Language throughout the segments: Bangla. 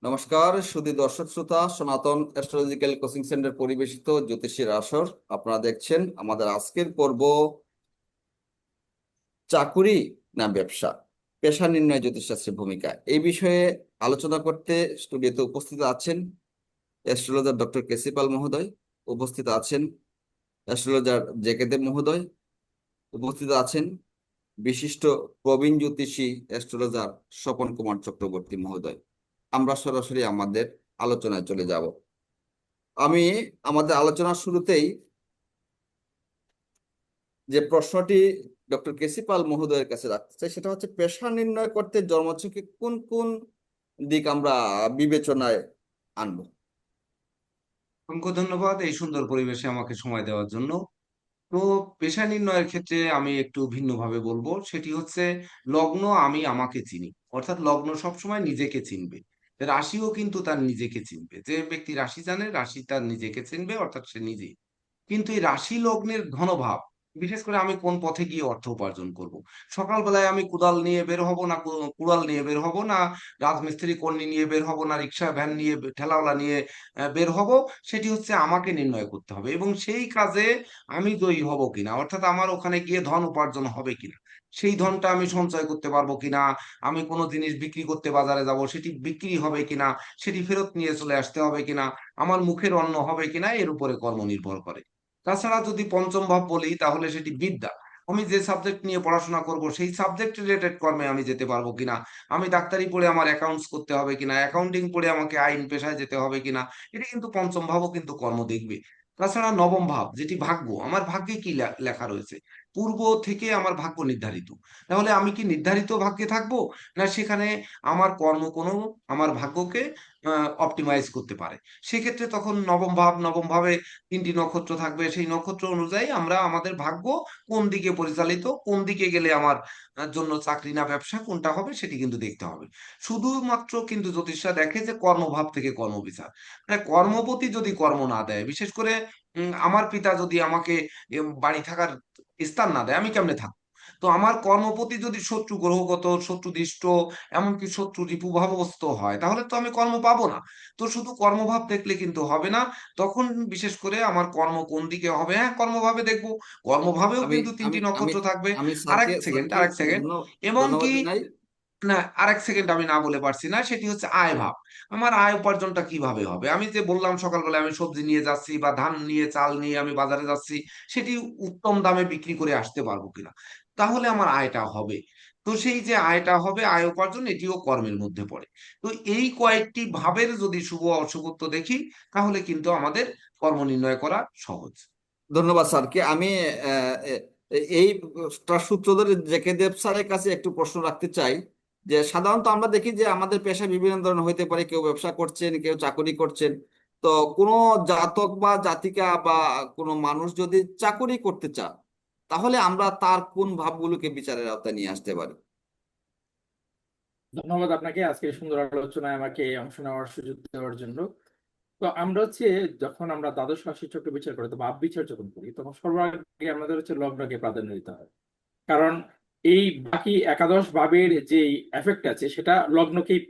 নমস্কার সুধী দর্শক শ্রোতা, সনাতন অ্যাস্ট্রোলজিক্যাল কোচিং সেন্টার পরিবেশিত জ্যোতিষীর আসর আপনারা দেখছেন। আমাদের আজকের পর্ব চাকুরি না ব্যবসা, পেশা নির্ণয় জ্যোতিষশাস্ত্রের ভূমিকা, এই বিষয়ে আলোচনা করতে স্টুডিওতে উপস্থিত আছেন অ্যাস্ট্রোলজার ডক্টর কেসি পাল মহোদয়, উপস্থিত আছেন অ্যাস্ট্রোলজার জেকে দেব মহোদয়, উপস্থিত আছেন বিশিষ্ট প্রবীণ জ্যোতিষী অ্যাস্ট্রোলজার স্বপন কুমার চক্রবর্তী মহোদয়। আমরা সরাসরি আমাদের আলোচনায় চলে যাব। আমি আমাদের আলোচনার শুরুতেই যে প্রশ্নটি ডক্টর কেসি পাল মহোদয়ের কাছে রাখতে চাই, সেটা হচ্ছে পেশা নির্ণয় করতে জন্মছকে কোন কোন দিক আমরা বিবেচনায় আনবো। অসংখ্য ধন্যবাদ এই সুন্দর পরিবেশে আমাকে সময় দেওয়ার জন্য। তো পেশা নির্ণয়ের ক্ষেত্রে আমি একটু ভিন্নভাবে বলবো, সেটি হচ্ছে লগ্ন আমি আমাকে চিনি, অর্থাৎ লগ্ন সবসময় নিজেকে চিনবে। রাশিও কিন্তু তার নিজেকে চিনবে, যে ব্যক্তি রাশি জানে রাশি তার নিজেকে চিনবে, অর্থাৎ সে নিজেই। কিন্তু এই রাশি লগ্নের ধনভাব, বিশেষ করে আমি কোন পথে গিয়ে অর্থ উপার্জন করব। সকালবেলায় আমি কুদাল নিয়ে বের হব না কুড়াল নিয়ে বের হব না, রাজমিস্ত্রি কর্মী নিয়ে বের হব না, রিক্সা ভ্যান নিয়ে ঠেলাওয়ালা নিয়ে বের হব, সেটি হচ্ছে আমাকে নির্ণয় করতে হবে। এবং সেই কাজে আমি জয়ী হব কিনা, অর্থাৎ আমার ওখানে গিয়ে ধন উপার্জন হবে কিনা, সেই ধনটা আমি সঞ্চয় করতে পারবো কিনা, আমি কোনো জিনিস বিক্রি করতে বাজারে যাব, সেটি বিক্রি হবে কিনা, সেটি ফেরত নিয়ে চলে আসতে হবে কিনা, আমার মুখের অন্ন হবে কিনা, এর উপরে কর্ম নির্ভর করে। তাছাড়া যদি পঞ্চম ভাব বলি, তাহলে সেটি বিদ্যা। আমি যে সাবজেক্ট নিয়ে পড়াশোনা করব সেই সাবজেক্ট রিলেটেড কর্মে আমি যেতে পারবো কিনা, আমি ডাক্তারি পড়ে আমার অ্যাকাউন্টস করতে হবে কিনা, অ্যাকাউন্টিং পড়ে আমাকে আইন পেশায় যেতে হবে কিনা, এটা কিন্তু পঞ্চম ভাবও কিন্তু কর্ম দেখবে। তাছাড়া নবম ভাব, যেটি ভাগ্য, আমার ভাগ্যে কি লেখা রয়েছে, পূর্ব থেকে আমার ভাগ্য নির্ধারিত। তাহলে আমি কি নির্ধারিত ভাগ্যে থাকবো, না সেখানে আমার কর্ম কোনো আমার ভাগ্যকে অপটিমাইজ করতে পারে। সেক্ষেত্রে তখন নবম ভাবে তিনটি নক্ষত্র থাকবে, সেই নক্ষত্র অনুযায়ী আমরা আমাদের ভাগ্য কোন দিকে পরিচালিত, কোন দিকে গেলে আমার জন্য চাকরি না ব্যবসা কোনটা হবে, সেটি কিন্তু দেখতে হবে। শুধুমাত্র কিন্তু জ্যোতিষরা দেখে যে কর্মভাব থেকে কর্মবিচার, মানে কর্মপতি যদি কর্ম না দেয়, বিশেষ করে আমার পিতা যদি আমাকে বাড়ি থাকার স্থান না দেয়, আমি কেমনে থাকবো? তো আমার কর্মপতি যদি শত্রু গ্রহগত, শত্রু দৃষ্ট, এমনকি শত্রু রিপুভাবস্ত হয়, তাহলে তো আমি কর্ম পাবো না। তো শুধু কর্মভাব দেখলে কিন্তু হবে না। তখন বিশেষ করে আমার কর্ম কোন দিকে হবে, হ্যাঁ কর্মভাবে দেখবো। কর্মভাবেও আমি কিন্তু আমি তিনটি আমি নক্ষত্র থাকবে। আমি আরেক স্যারকে সেকেন্ড, স্যারকে আরেক সেকেন্ড। এবং ধন্যবাদ কি, জানাই। না, আরেক সেকেন্ড আমি না বলে পারছি না, সেটি হচ্ছে আয় ভাব। আমার আয় উপার্জনটা কিভাবে হবে? আমি যে বললাম সকালবেলা আমি সবজি নিয়ে যাচ্ছি বা ধান নিয়ে চাল নিয়ে আমি বাজারে যাচ্ছি, সেটি উত্তম দামে বিক্রি করে আসতে পারবো কিনা, তাহলে আমার আয়টা হবে। তো সেই যে আয়টা হবে, আয় উপার্জন, এটিও কর্মের মধ্যে পড়ে। তো এই কয়েকটি ভাবের যদি শুভ অশুভত্ব দেখি, তাহলে কিন্তু আমাদের কর্ম নির্ণয় করা সহজ। ধন্যবাদ স্যারকে। আমি আহ, এ- এই তার সূত্র ধরে জেকে দেব স্যারের কাছে একটু প্রশ্ন রাখতে চাই, যে সাধারণত আমরা দেখি যে আমাদের পেশা বিভিন্ন ধরনের হইতে পারে, কেউ ব্যবসা করছেন, কেউ চাকরি করছেন। তো কোনো জাতক বা জাতিকা বা কোনো মানুষ যদি চাকরি করতে চান, তাহলে আমরা তার কোন ভাবগুলোকে বিচারের আওতায় নিয়ে আসতে পারি? ধন্যবাদ আপনাকে আজকে এই সুন্দর আলোচনায় আমাকে অংশ নেওয়ার সুযোগ দেওয়ার জন্য। তো আমরা যখন আমরা দ্বাদশ রাশি চক্র বিচার করি, তো ভাব বিচার যখন করি, তখন সর্বাগ্রে আমাদের লগ্নকে প্রাধান্য দিতে হয়। কারণ এই বাকি একাদশ ভাবের যে এফেক্ট আছে সেটা লগ্নকেই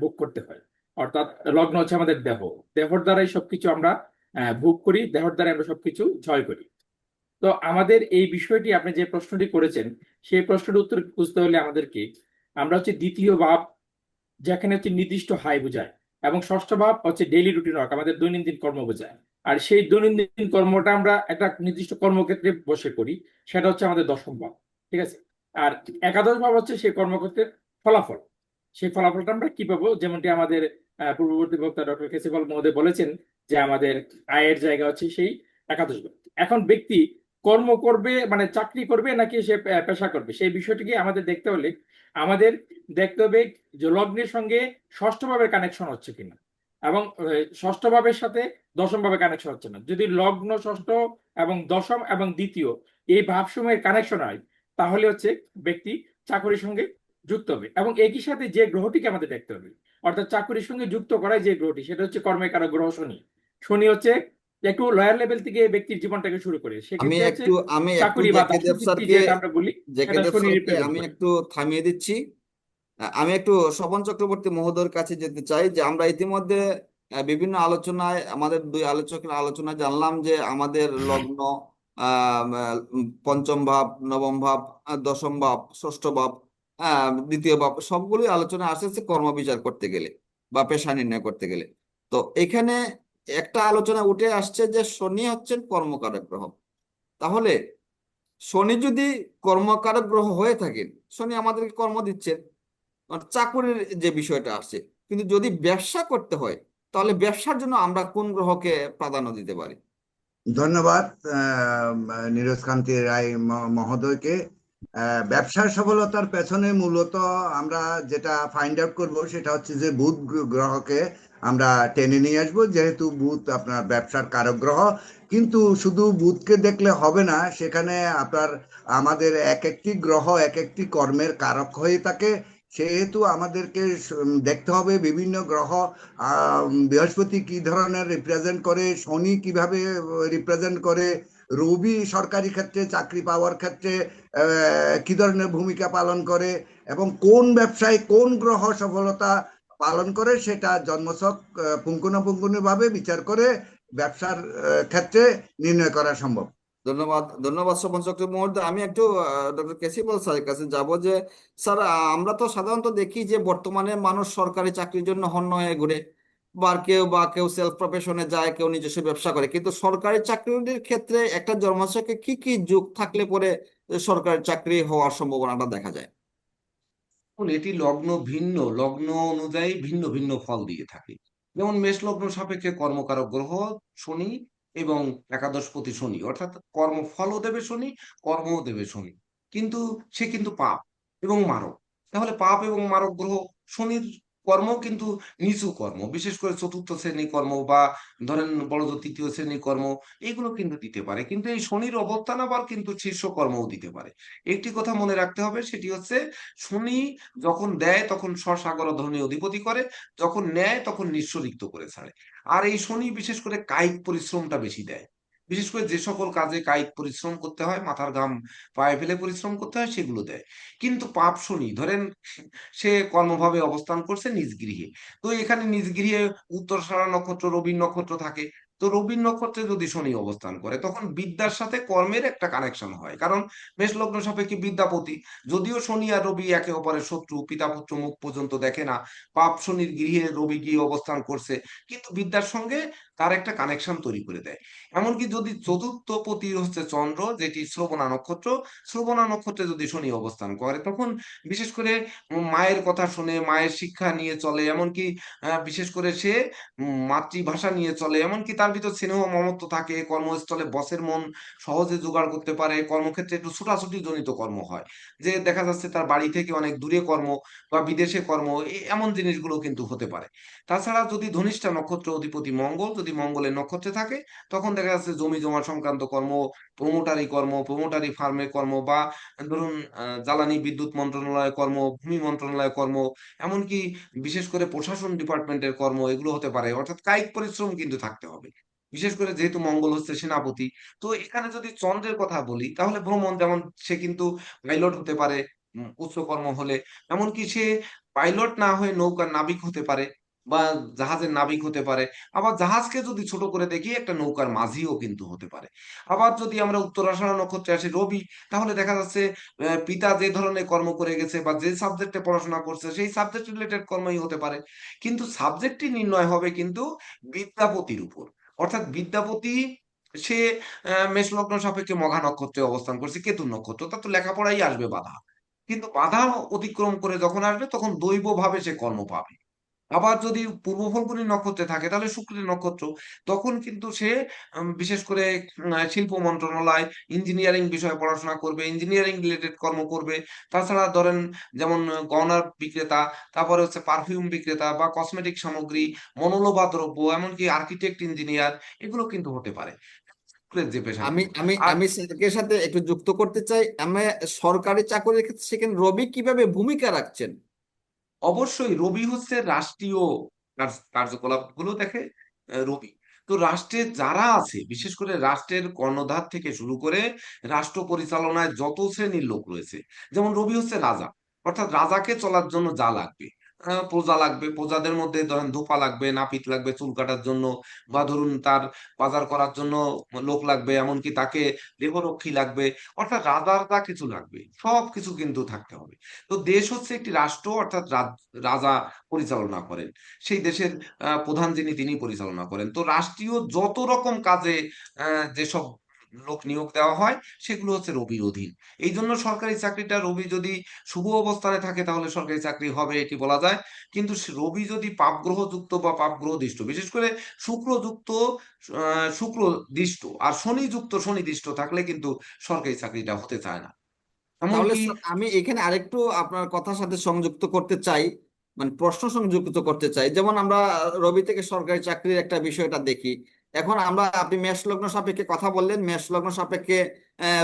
ভোগ করতে হয়। অর্থাৎ লগ্ন হচ্ছে আমাদের দেহ, দেহর দ্বারাই সবকিছু আমরা ভোগ করি, দেহর দ্বারাই আমরা সবকিছু জয় করি। তো আমাদের এই বিষয়টি আপনি যে প্রশ্নটি করেছেন, সেই প্রশ্নটির উত্তর খুঁজতে হলে আমাদেরকে আমরা দ্বিতীয় ভাব, যেখানে নির্দিষ্ট হাই বোঝায়, এবং ষষ্ঠ ভাব হচ্ছে ডেইলি রুটিন ওয়ার্ক, আমাদের দৈনন্দিন কর্ম বোঝায়। আর সেই দৈনন্দিন কর্মটা আমরা একটা নির্দিষ্ট কর্মক্ষেত্রে বসে করি, সেটা হচ্ছে আমাদের দশম ভাব। ঠিক আছে। আর একাদশ ভাব হচ্ছে সেই কর্মক্ষেত্রের ফলাফল। সেই ফলাফলটা আমরা কি পাবো, যেমনটি আমাদের পূর্ববর্তী বক্তা ডক্টর কেসিপাল মহোদয় বলেছেন, যে আমাদের আয়ের জায়গা হচ্ছে সেই একাদশ ভাব। এখন ব্যক্তি কর্ম করবে মানে চাকরি করবে নাকি সে পেশা করবে, সেই বিষয়টিকে আমাদের দেখতে হলে আমাদের দেখতে হবে যে লগ্নের সঙ্গে ষষ্ঠ ভাবের কানেকশন হচ্ছে কিনা, এবং ষষ্ঠ ভাবের সাথে দশম ভাবে কানেকশন হচ্ছে না। যদি লগ্ন ষষ্ঠ এবং দশম এবং দ্বিতীয় এই ভাবসমূহের কানেকশন হয়, তাহলে ব্যক্তি চাকরির সঙ্গে যুক্ত হবে। এবং একই সাথে যে গ্রহটিকে আমাদের দেখতে হবে, অর্থাৎ চাকরির সঙ্গে যুক্ত করায় যে গ্রহটি, সেটা হচ্ছে কর্মের কারক গ্রহ শনি। শনি একটু লয়ার লেভেল থেকে ব্যক্তির জীবনটাকে শুরু করে, আমি সেক্ষেত্রে একটু আমি একটু চাকরি বা জেকে দেব দাসবৃত্তি স্যারকে যেটা আমরা বলি, জেকে সেটা দেব শনি স্যারকে রিপ্রেজেন্ট আমি করে। একটু থামিয়ে দিচ্ছি। আমি একটু স্বপন চক্রবর্তী মহোদয়ের কাছে যেতে চাই যে আমরা ইতিমধ্যে বিভিন্ন আলোচনায় আমাদের দুই আলোচকের আলোচনায় জানলাম যে আমাদের লগ্ন পঞ্চম ভাব, নবম ভাব, দশম ভাব, ষষ্ঠ ভাব, দ্বিতীয় ভাব, সবগুলোই আলোচনা আসছে কর্মবিচার করতে গেলে বা পেশা নির্ণয় করতে গেলে। তো এখানে একটা আলোচনা উঠে আসছে যে শনি হচ্ছেন কর্মকারক গ্রহ। তাহলে শনি যদি কর্মকারক গ্রহ হয়ে থাকেন, শনি আমাদেরকে কর্ম দিচ্ছেন, আর চাকুরির যে বিষয়টা আসছে, কিন্তু যদি ব্যবসা করতে হয় তাহলে ব্যবসার জন্য আমরা কোন গ্রহকে প্রাধান্য দিতে পারি? ধন্যবাদ আহ, নীরজ কান্তি রায় মহোদয়কে। ব্যবসার সফলতার পেছনে মূলত আমরা যেটা ফাইন্ড আউট করব সেটা হচ্ছে যে বুধ গ্রহকে আমরা টেনে নিয়ে আসবো, যেহেতু বুধ আপনার ব্যবসার কারক গ্রহ। কিন্তু শুধু বুধকে দেখলে হবে না, সেখানে আপনার আমাদের এক একটি গ্রহ এক একটি কর্মের কারক হয়ে থাকে। সেহেতু আমাদেরকে দেখতে হবে বিভিন্ন গ্রহ, বৃহস্পতি কি ধরনের রিপ্রেজেন্ট করে, শনি কিভাবে রিপ্রেজেন্ট করে, রবি সরকারি ক্ষেত্রে চাকরি পাওয়ার ক্ষেত্রে কি ধরনের ভূমিকা পালন করে, এবং কোন ব্যবসায় কোন গ্রহ সফলতা পালন করে সেটা জন্মছক পুঙ্খানুপুঙ্খভাবে বিচার করে ব্যবসার ক্ষেত্রে নির্ণয় করা সম্ভব। ধন্যবাদ, ধন্যবাদ স্বপন চক্রবর্তী মহোদয়। আমি একটু ডক্টর কেসিপাল স্যারের কাছে যাব যে স্যার, আমরা তো সাধারণত দেখি যে বর্তমানে মানুষ সরকারি চাকরির জন্য হন্য হয়ে ঘুরে, বা কেউ সেলফ প্রফেশনে যায়, কেউ নিজস্ব ব্যবসা করে, কিন্তু সরকারি চাকরির ক্ষেত্রে একটা জন্মাশয়কে কি কি যোগ থাকলে পরে সরকারি চাকরি হওয়ার সম্ভাবনাটা দেখা যায়? এখন এটি লগ্ন ভিন্ন, লগ্ন অনুযায়ী ভিন্ন ভিন্ন ফল দিয়ে থাকে। যেমন মেষ লগ্ন সাপেক্ষে কর্মকারক গ্রহ শনি এবং একাদশপতি শনি, অর্থাৎ কর্মফলও দেবে শনি, কর্মও দেবে শনি। কিন্তু সে কিন্তু পাপ এবং মারক। তাহলে পাপ এবং মারক গ্রহ, শনির কর্ম কিন্তু নিচু কর্ম, বিশেষ করে চতুর্থ শ্রেণী কর্ম বা ধরেন বড় তৃতীয় শ্রেণী কর্ম, এগুলো কিন্তু দিতে পারে। কিন্তু এই শনির অবস্থান আবার কিন্তু শীর্ষ কর্মও দিতে পারে। একটি কথা মনে রাখতে হবে, সেটি হচ্ছে শনি যখন দেয় তখন স্বসাগর ধনী অধিপতি করে, যখন নেয় তখন নিঃস্ব রিক্ত করে ছাড়ে। আর এই শনি বিশেষ করে কায়িক পরিশ্রমটা বেশি দেয়। বিশেষ করে যে সকল কাজে কায়িক পরিশ্রম করতে হয়, মাথার ঘাম পায়ে ফেলে পরিশ্রম করতে হয়, সেগুলো দেয়। কিন্তু পাপ শনি ধরেন সে কর্মভাবে অবস্থান করছে নিজ গৃহে। তো এখানে নিজ গৃহে উত্তরাষাঢ়া নক্ষত্র, রবির নক্ষত্র থাকে। তো রবির নক্ষত্রে যদি শনি অবস্থান করে তখন বিদ্যার সাথে কর্মের একটা কানেকশন হয়, কারণ মেষ লগ্ন সাপেক্ষে বিদ্যাপতি। যদিও শনি আর রবি একে অপরের শত্রু, পিতা পুত্র মুখ পর্যন্ত দেখে না, পাপ শনির গৃহে রবি গিয়ে অবস্থান করছে, কিন্তু বিদ্যার সঙ্গে তার একটা কানেকশন তৈরি করে দেয়। এমনকি যদি চতুর্থ পতি হচ্ছে চন্দ্র, যেটি শ্রবণা নক্ষত্র, শ্রবণা নক্ষত্রে যদি শনি অবস্থান করে তখন বিশেষ করে মায়ের কথা শুনে, মায়ের শিক্ষা নিয়ে চলে, এমনকি বিশেষ করে সে মাতৃভাষা নিয়ে চলে, এমনকি তার ভিতর স্নেহ মমত্ব থাকে, কর্মস্থলে বসের মন সহজে জোগাড় করতে পারে, কর্মক্ষেত্রে একটু ছোটাছুটি জনিত কর্ম হয়, যে দেখা যাচ্ছে তার বাড়ি থেকে অনেক দূরে কর্ম বা বিদেশে কর্ম, এমন জিনিসগুলো কিন্তু হতে পারে। তাছাড়া যদি ধনিষ্ঠা নক্ষত্র অধিপতি মঙ্গল যদি মঙ্গলের নক্ষত্রে থাকে, তখন দেখা যাচ্ছে জমি জমা সংক্রান্ত কর্ম, প্রমোটারি কর্ম, প্রমোটারি ফার্মের কর্ম, বা ধরুন জ্বালানি বিদ্যুৎ মন্ত্রণালয় কর্ম, ভূমি মন্ত্রণালয় কর্ম, এমনকি বিশেষ করে প্রশাসন ডিপার্টমেন্টের কর্ম, এগুলো হতে পারে। অর্থাৎ কায়িক পরিশ্রম কিন্তু থাকতে হবে, বিশেষ করে যেহেতু মঙ্গল হচ্ছে সেনাপতি। তো এখানে যদি চন্দ্রের কথা বলি তাহলে ভ্রমণ, যেমন সে কিন্তু পাইলট হতে পারে উচ্চ কর্ম হলে, এমনকি সে পাইলট না হয়ে নৌকার নাবিক হতে পারে বা জাহাজের নাবিক হতে পারে। আবার জাহাজকে যদি ছোট করে দেখি, একটা নৌকার মাঝিও কিন্তু হতে পারে। আবার যদি আমরা উত্তরাষাঢ়া নক্ষত্রে আসি রবি, তাহলে দেখা যাচ্ছে পিতা যে ধরনের কর্ম করে গেছে বা যে সাবজেক্টে পড়াশোনা করছে সেই সাবজেক্ট রিলেটেড কর্মই হতে পারে। কিন্তু সাবজেক্টটি নির্ণয় হবে কিন্তু বিদ্যাপতির উপর। অর্থাৎ বিদ্যাপতি সে মেষ লগ্ন সাপেক্ষে মঘা নক্ষত্রে অবস্থান করছে, কেতু নক্ষত্র, তার তো লেখাপড়াই আসবে বাধা। কিন্তু বাধা অতিক্রম করে যখন আসবে তখন দৈব ভাবে সে কর্ম পাবে। আবার যদি পূর্ব ফল্গুনী নক্ষত্রে থাকে তাহলে শুক্রের নক্ষত্র, তখন কিন্তু সে বিশেষ করে শিল্প মন্ত্রণালয়, ইঞ্জিনিয়ারিং বিষয়ে পড়াশোনা করবে, ইঞ্জিনিয়ারিং রিলেটেড কর্ম করবে। তাছাড়া ধরেন যেমন গহনার বিক্রেতা, তারপরে হচ্ছে পারফিউম বিক্রেতা বা কসমেটিক সামগ্রী, মনোলোভা দ্রব্য, এমনকি আর্কিটেক্ট, ইঞ্জিনিয়ার, এগুলো কিন্তু হতে পারে শুক্রের যে আমি পেশাগুলো। আমি আর আমি স্যারের সাথে একটু যুক্ত করতে চাই। আমি সরকারি চাকরির ক্ষেত্রে সেখানে রবি কিভাবে ভূমিকা রাখছেন? অবশ্যই রবি হচ্ছে রাষ্ট্রীয় কার্যকলাপ গুলো দেখে রবি। তো রাষ্ট্রের যারা আছে, বিশেষ করে রাষ্ট্রের কর্ণধার থেকে শুরু করে রাষ্ট্র পরিচালনায় যত শ্রেণীর লোক রয়েছে, যেমন রবি হচ্ছে রাজা, অর্থাৎ রাজাকে চলার জন্য যা লাগবে, প্রজা লাগবে, প্রজাদের মধ্যে ধরেন ধোপা লাগবে, নাপিত লাগবে চুল কাটার জন্য, বা ধরুন তার বাজার করার জন্য লোক লাগবে, এমনকি তাকে দেহরক্ষী লাগবে, অর্থাৎ রাজার যা কিছু লাগবে সব কিছু কিন্তু থাকতে হবে। তো দেশ হচ্ছে একটি রাষ্ট্র, অর্থাৎ রাজা পরিচালনা করেন সেই দেশের, প্রধান যিনি তিনি পরিচালনা করেন। তো রাষ্ট্রীয় যত রকম কাজে যেসব লোক নিয়োগ দেওয়া হয় সেগুলো হচ্ছে রবির অধীন। এই জন্য সরকারি চাকরিটা, রবি যদি শুভ অবস্থানে থাকে তাহলে সরকারি চাকরি হবে এটি বলা যায়। কিন্তু রবি যদি পাপগ্রহ যুক্ত বা পাপগ্রহ দৃষ্ট, বিশেষ করে শুক্রযুক্ত, শুক্র দৃষ্ট আর শনি যুক্ত, শনি দৃষ্ট থাকলে কিন্তু সরকারি চাকরিটা হতে চায় না। তাহলে এমনকি স্যার আমি এখানে আরেকটু আপনার কথার সাথে সংযুক্ত করতে চাই, মানে প্রশ্ন সংযুক্ত করতে চাই। যেমন আমরা রবি থেকে সরকারি চাকরির একটা বিষয়টা দেখি। এখন আমরা, আপনি মেষ লগ্ন সাপেক্ষে কথা বললেন, মেষ লগ্ন সাপেক্ষে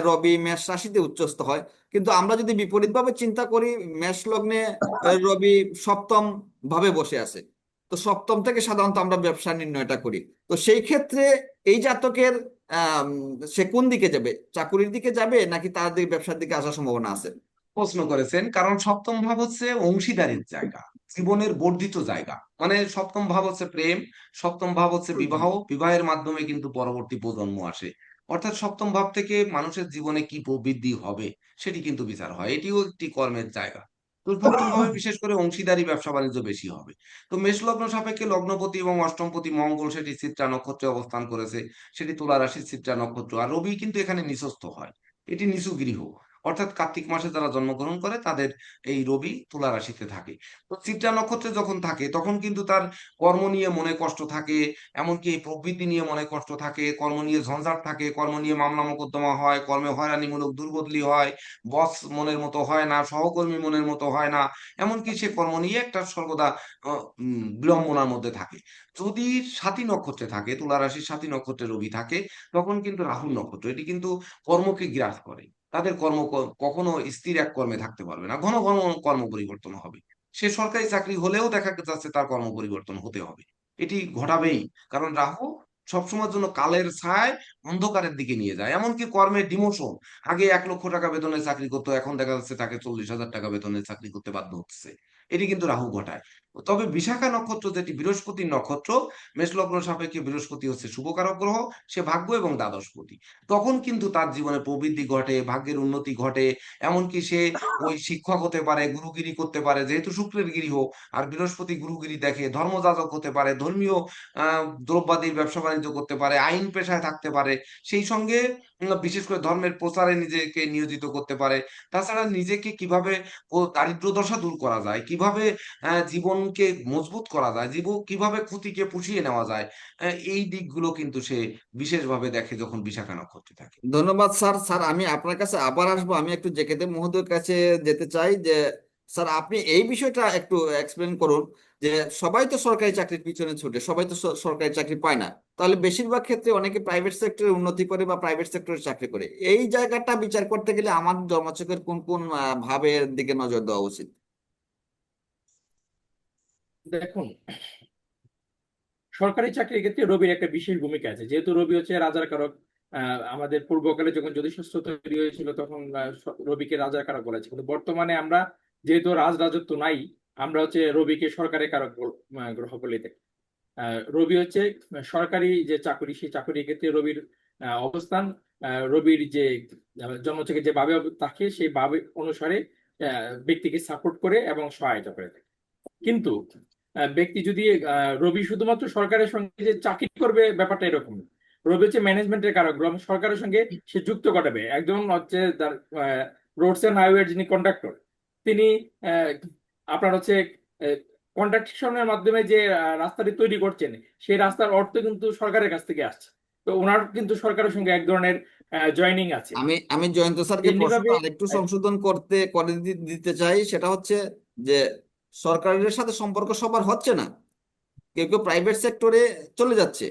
রবি মেষ রাশিতে উচ্চস্থ হয়। কিন্তু আমরা যদি বিপরীতভাবে চিন্তা করি, মেষ লগ্নে রবি সপ্তম ভাবে বসে আছে। তো সপ্তম থেকে সাধারণত আমরা ব্যবসা নির্ণয়টা করি। তো সেই ক্ষেত্রে এই জাতকের আহ সে কোন দিকে যাবে, চাকুরির দিকে যাবে নাকি তার দিকে ব্যবসার দিকে আসার সম্ভাবনা আছে? প্রশ্ন করেছেন, কারণ সপ্তম ভাব হচ্ছে অংশীদারির জায়গা, জীবনের বর্ধিত জায়গা। মানে সপ্তম ভাব হচ্ছে প্রেম, সপ্তম ভাব হচ্ছে বিবাহ, বিবাহের মাধ্যমে কিন্তু পরবর্তী প্রজন্ম আসে। অর্থাৎ সপ্তম ভাব থেকে মানুষের জীবনে কি প্রবৃদ্ধি হবে সেটি কিন্তু বিচার হয়, এটিও একটি কর্মের জায়গা। তো সপ্তম ভাবে বিশেষ করে অংশীদারি, ব্যবসা বাণিজ্য বেশি হবে। তো মেষ লগ্ন সাপেক্ষে লগ্নপতি এবং অষ্টমপতি মঙ্গল সেটি চিত্রা নক্ষত্রে অবস্থান করেছে, সেটি তুলা রাশির চিত্রা নক্ষত্র। আর রবি কিন্তু এখানে নিচস্থ হয়, এটি নিচু গৃহ। অর্থাৎ কার্তিক মাসে যারা জন্মগ্রহণ করে তাদের এই রবি তুলা রাশিতে থাকে। তো চিত্রা নক্ষত্রে যখন থাকে তখন কিন্তু তার কর্ম নিয়ে মনে কষ্ট থাকে, এমনকি এই প্রবৃত্তি নিয়ে মনে কষ্ট থাকে, কর্ম নিয়ে ঝঞ্ঝাট থাকে, কর্ম নিয়ে মামলা মোকদ্দমা হয়, কর্মে হয়রানিমূলক দুর্বদলি হয়, বস মনের মতো হয় না, সহকর্মী মনের মতো হয় না, এমনকি সে কর্ম নিয়ে একটা সর্বদা বিড়ম্বনার মধ্যে থাকে। যদি সাতী নক্ষত্রে থাকে, তুলা রাশির সাতী নক্ষত্রে রবি থাকে, তখন কিন্তু রাহুর নক্ষত্র, এটি কিন্তু কর্মকে গ্রাস করে। তাদের কর্ম কখনো স্থির এক কর্মে থাকতে পারবে না, ঘন ঘন কর্ম পরিবর্তন হবে। সে সরকারি চাকরি হলেও দেখা যাচ্ছে তার কর্ম পরিবর্তন হতে হবে, এটি ঘটাবেই। কারণ রাহু সবসময়ের জন্য কালের ছায়ায় অন্ধকারের দিকে নিয়ে যায়। এমনকি কর্মের ডিমোশন, আগে 1 লক্ষ টাকা বেতনের চাকরি করতো, এখন দেখা যাচ্ছে তাকে 40,000 টাকা বেতনের চাকরি করতে বাধ্য হচ্ছে, এটি কিন্তু রাহু ঘটায়। তবে বিশাখা নক্ষত্র যেটি বৃহস্পতির নক্ষত্র, মেষ লগ্ন সাপেক্ষে বৃহস্পতি হচ্ছে শুভকারক গ্রহ, সে ভাগ্য এবং দ্বাদশপতি। তখন কিন্তু তার জীবনে প্রবৃদ্ধি ঘটে, ভাগ্যের উন্নতি ঘটে। এমনকি সে ওই শিক্ষক হতে পারে, গুরুগিরি করতে পারে, যেহেতু শুক্রের গৃহ আর বৃহস্পতি গুরুগিরি দেখে, ধর্মযাজক হতে পারে, ধর্মীয় দ্রব্যাদির ব্যবসা বাণিজ্য করতে পারে, আইন পেশায় থাকতে পারে। সেই সঙ্গে বিশেষ করে ধর্মের প্রচারে নিজেকে নিয়োজিত করতে পারে। তাছাড়া নিজেকে কিভাবে ও দারিদ্র দশা দূর করা যায়, কিভাবে জীবনকে মজবুত করা যায়, জীবন কিভাবে ক্ষতিকে পুষিয়ে নেওয়া যায়, এই দিকগুলো কিন্তু সে বিশেষভাবে দেখে যখন বিশাখা নক্ষত্রে থাকে। ধন্যবাদ স্যার। স্যার আমি আপনার কাছে আবার আসবো। আমি একটু জেকেতে মহোদয়ের কাছে যেতে চাই যে স্যার আপনি এই বিষয়টা একটু এক্সপ্লেন করুন যে সবাই তো সরকারি চাকরির পিছনে ছুটে, সবাই তো সরকারি চাকরি পায় না। তাহলে বেশিরভাগ ক্ষেত্রে অনেকে প্রাইভেট সেক্টরে উন্নতি করে বা প্রাইভেট সেক্টরে চাকরি করে। এই জায়গাটা বিচার করতে গেলে আমার জন্মছকের কোন কোন ভাবের দিকে নজর দেওয়া উচিত? দেখুন, সরকারি চাকরির ক্ষেত্রে রবির একটা বিশেষ ভূমিকা আছে, যেহেতু রবি হচ্ছে রাজার কারক। আমাদের পূর্বকালে যখন জ্যোতিষশাস্ত্র তৈরি হয়েছিল তখন রবিকে রাজার কারক বলা হয়েছে, কিন্তু বর্তমানে আমরা যেহেতু রাজরাজত্ব নাই, আমরা হচ্ছে রবিকে সরকারের কারক গ্রহ বলে থাকি। রবি হচ্ছে সরকারি যে চাকরি, সেই চাকরির ক্ষেত্রে রবির অবস্থান, রবির যে জন্ম থেকে যে ভাবে থাকে সেই ভাবে অনুসারে ব্যক্তিকে সাপোর্ট করে এবং সহায়তা করে থাকে। কিন্তু ব্যক্তি যদি রবি শুধুমাত্র সরকারের সঙ্গে যে চাকরি করবে ব্যাপারটা এরকম না। রবি হচ্ছে ম্যানেজমেন্টের কারক গ্রহ, সরকারের সঙ্গে সে যুক্ত করাবে। একজন হচ্ছে রোডস এন্ড হাইওয়ে যিনি কন্ডাক্টর, তিনি আপনার হচ্ছে কন্ট্রাকশনের মাধ্যমে যে রাস্তাটি তৈরি করছেন, সেই রাস্তার অর্থ কিন্তু সরকারের কাছ থেকে আসছে। তো ওনার কিন্তু সরকারের সঙ্গে এক ধরনের জয়েনিং আছে। আমি আমি জয়ন্ত স্যারকে এমনিভাবে প্রশ্নটা আরেকটু সংশোধন করে দিতে চাই। সেটা হচ্ছে যে সরকারের সাথে সম্পর্ক সবার হচ্ছে না, কেউ কেউ প্রাইভেট সেক্টরে চলে যাচ্ছে,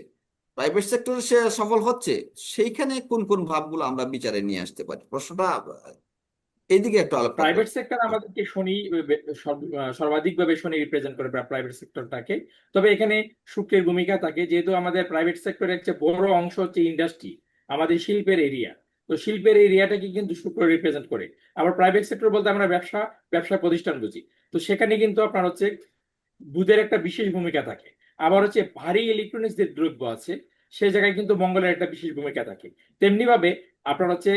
প্রাইভেট সেক্টরে সে সফল হচ্ছে। সেইখানে কোন কোন ভাবগুলো আমরা বিচারে নিয়ে আসতে পারি, প্রশ্নটা এইদিকে একটু আলোকপাত প্রাইভেট করুন। সেক্টর আমাদেরকে শনি সর্বাধিকভাবে শনি রিপ্রেজেন্ট করে প্রাইভেট সেক্টরটাকে। তবে এখানে শুক্রের ভূমিকা থাকে, যেহেতু আমাদের প্রাইভেট সেক্টরের একটা বড় অংশ হচ্ছে ইন্ডাস্ট্রি, আমাদের শিল্পের এরিয়া। তো শিল্পের এই এরিয়াটাকে কিন্তু শুক্র রিপ্রেজেন্ট করে। আবার প্রাইভেট সেক্টর বলতে আমরা ব্যবসা প্রতিষ্ঠান বুঝি। তো সেখানে কিন্তু আপনার হচ্ছে বুধের একটা বিশেষ ভূমিকা থাকে। আবার হচ্ছে ভারী ইলেকট্রনিক্স যে দ্রব্য আছে সে জায়গায় কিন্তু মঙ্গলের একটা বিশেষ ভূমিকা থাকে। তেমনি ভাবে আপনার হচ্ছে